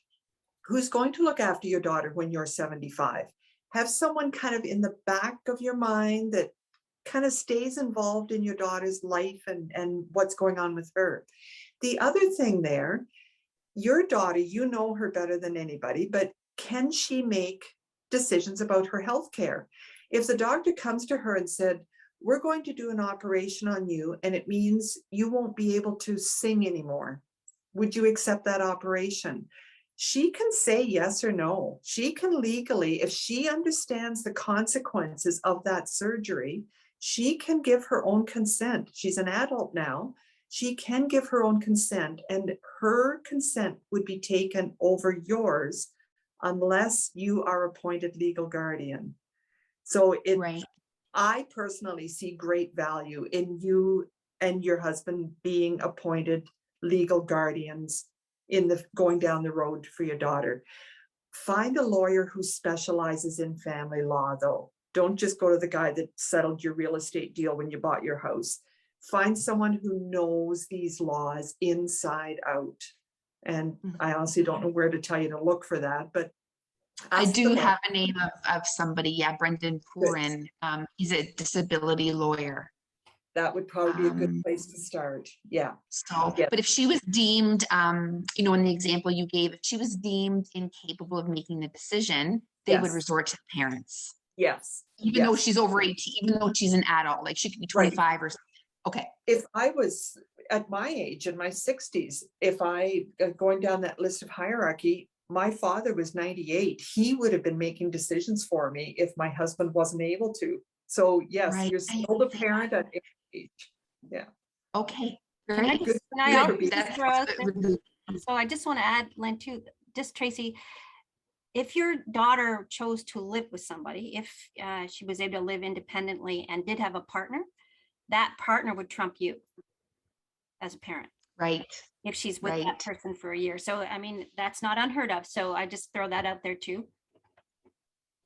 Who's going to look after your daughter when you're 75? have someone kind of in the back of your mind that kind of stays involved in your daughter's life and what's going on with her. The other thing there, your daughter, you know her better than anybody, but can she make decisions about her health care? If the doctor comes to her and said, we're going to do an operation on you and it means you won't be able to sing anymore, would you accept that operation? She can say yes or no. She can legally, if she understands the consequences of that surgery, she can give her own consent. She's an adult now. She can give her own consent, and her consent would be taken over yours unless you are appointed legal guardian. So I personally see great value in you and your husband being appointed legal guardians in the going down the road for your daughter. Find a lawyer who specializes in family law, though. Don't just go to the guy that settled your real estate deal when you bought your house. Find someone who knows these laws inside out. And I honestly don't know where to tell you to look for that, but I do have a name of somebody. Yeah, Brendan Poorin. He's a disability lawyer. That would probably be a good place to start. Yeah. So, but if she was deemed, you know, in the example you gave, if she was deemed incapable of making the decision, they would resort to the parents. Yes. Even though she's over 18, even though she's an adult, like she could be 25 or something. Okay. If I was at my age, in my 60s, if I going down that list of hierarchy, my father was 98. He would have been making decisions for me if my husband wasn't able to. So yes, you're still the parent at age. Yeah. Okay. So I just want to add, Lynn, too, just Tracy, if your daughter chose to live with somebody, if she was able to live independently and did have a partner, that partner would trump you as a parent. Right. If she's with that person for a year. So, I mean, that's not unheard of. So I just throw that out there too.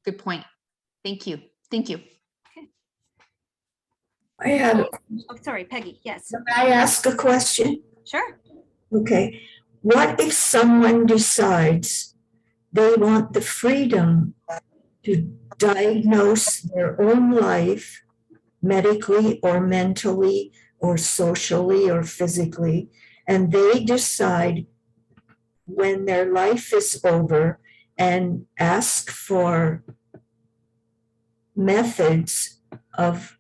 Good point. Thank you. Thank you. Okay. I have. Oh, sorry, Peggy. Yes. Can I ask a question? Sure. Okay. What if someone decides they want the freedom to diagnose their own life medically or mentally or socially or physically, and they decide when their life is over and ask for methods of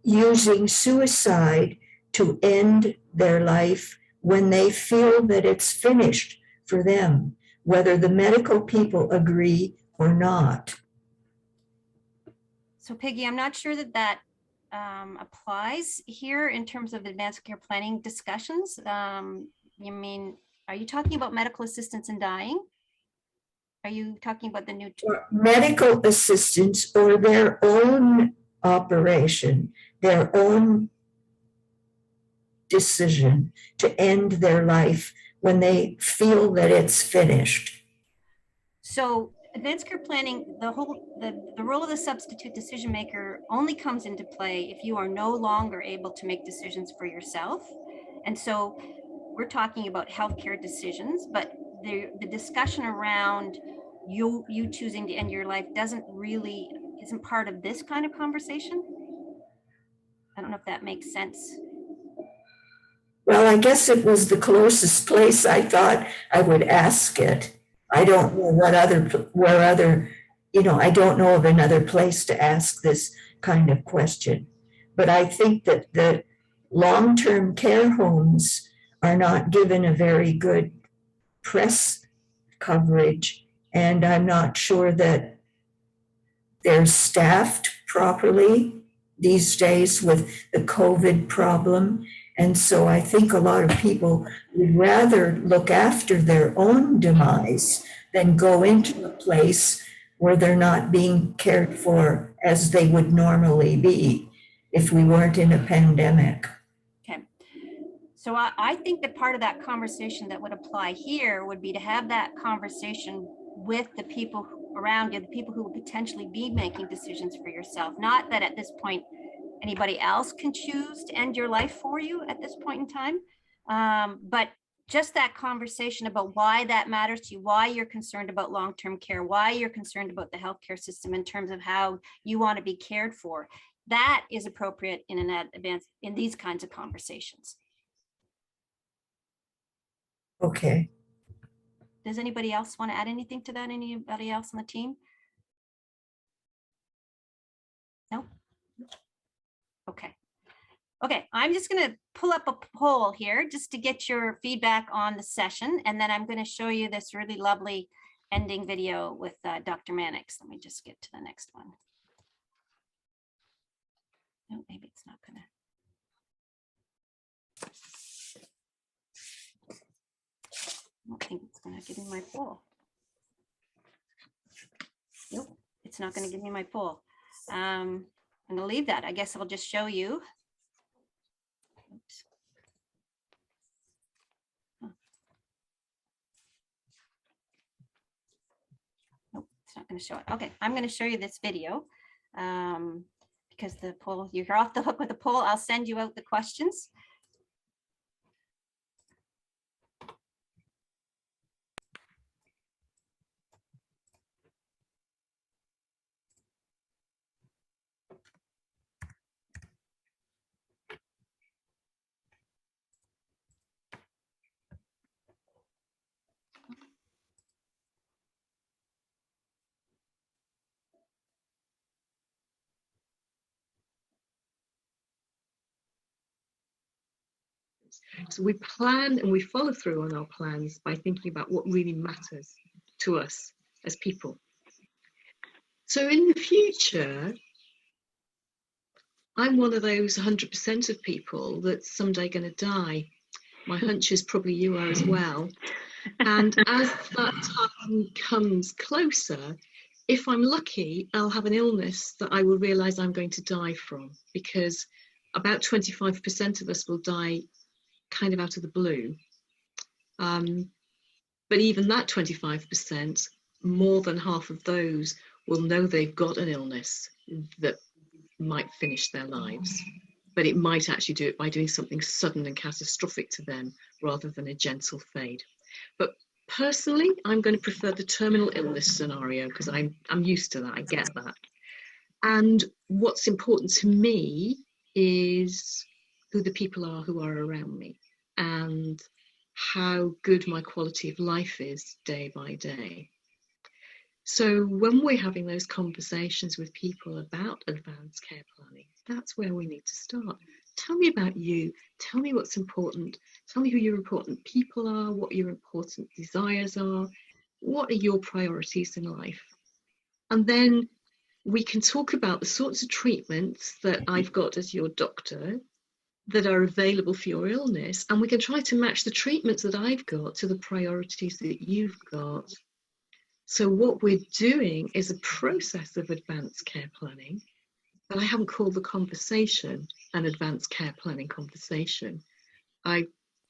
using suicide to end their life when they feel that it's finished for them, whether the medical people agree or not? So Peggy, I'm not sure that that applies here in terms of advanced care planning discussions. You mean, are you talking about medical assistance in dying? Are you talking about the new medical assistance or their own operation, their own decision to end their life when they feel that it's finished? So advanced care planning, the role of the substitute decision maker only comes into play if you are no longer able to make decisions for yourself. And so we're talking about healthcare decisions, but the discussion around you choosing to end your life isn't part of this kind of conversation. I don't know if that makes sense. Well, I guess it was the closest place I thought I would ask it. I don't know I don't know of another place to ask this kind of question. But I think that the long-term care homes are not given a very good press coverage, and I'm not sure that they're staffed properly these days with the COVID problem. And so I think a lot of people would rather look after their own demise than go into a place where they're not being cared for as they would normally be if we weren't in a pandemic. Okay. So I think that part of that conversation that would apply here would be to have that conversation with the people around you, the people who would potentially be making decisions for yourself. Not that at this point, anybody else can choose to end your life for you at this point in time, but just that conversation about why that matters to you, why you're concerned about long-term care, why you're concerned about the healthcare system in terms of how you want to be cared for. That is appropriate in an advance in these kinds of conversations. Okay. Does anybody else want to add anything to that? Anybody else on the team? No? Okay. Okay, I'm just going to pull up a poll here just to get your feedback on the session. And then I'm going to show you this really lovely ending video with Dr. Mannix. Let me just get to the next one. No, maybe it's not going to. I don't think it's going to give me my poll. Nope, it's not going to give me my poll. I'm going to leave that. I guess I'll just show you. Oops. Nope, it's not going to show it. Okay, I'm going to show you this video because the poll, you're off the hook with the poll. I'll send you out the questions. So we plan and we follow through on our plans by thinking about what really matters to us as people. So in the future, I'm one of those 100% of people that's someday going to die. My hunch is probably you are as well. And as that time comes closer, if I'm lucky, I'll have an illness that I will realise I'm going to die from, because about 25% of us will die kind of out of the blue. But even that 25%, more than half of those will know they've got an illness that might finish their lives. But it might actually do it by doing something sudden and catastrophic to them rather than a gentle fade. But personally, I'm going to prefer the terminal illness scenario because I'm used to that, I get that. And what's important to me is who the people are who are around me and how good my quality of life is day by day. So when we're having those conversations with people about advanced care planning, that's where we need to start. Tell me about you. Tell me what's important. Tell me who your important people are, what your important desires are, what are your priorities in life. And then we can talk about the sorts of treatments that I've got as your doctor that are available for your illness, and we can try to match the treatments that I've got to the priorities that you've got. So what we're doing is a process of advanced care planning, but I haven't called the conversation an advanced care planning conversation. I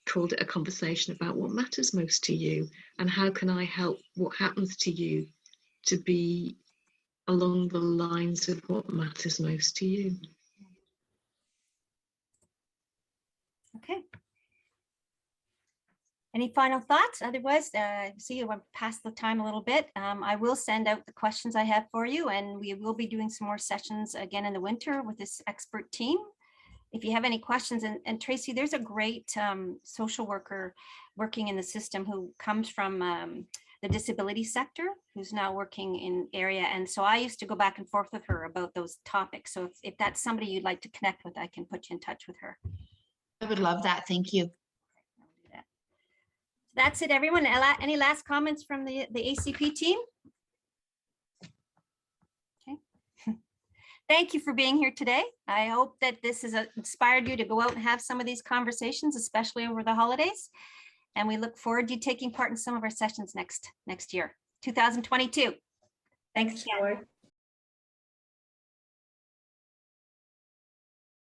called it a conversation about what matters most to you and how can I help what happens to you to be along the lines of what matters most to you. Okay. Any final thoughts? Otherwise, see you went past the time a little bit. I will send out the questions I have for you, and we will be doing some more sessions again in the winter with this expert team. If you have any questions, and Tracy, there's a great social worker working in the system who comes from the disability sector, who's now working in area. And so I used to go back and forth with her about those topics. So if that's somebody you'd like to connect with, I can put you in touch with her. I would love that. Thank you. That's it, everyone. Any last comments from the ACP team? Okay. Thank you for being here today. I hope that this has inspired you to go out and have some of these conversations, especially over the holidays. And we look forward to you taking part in some of our sessions next year, 2022. Thanks again.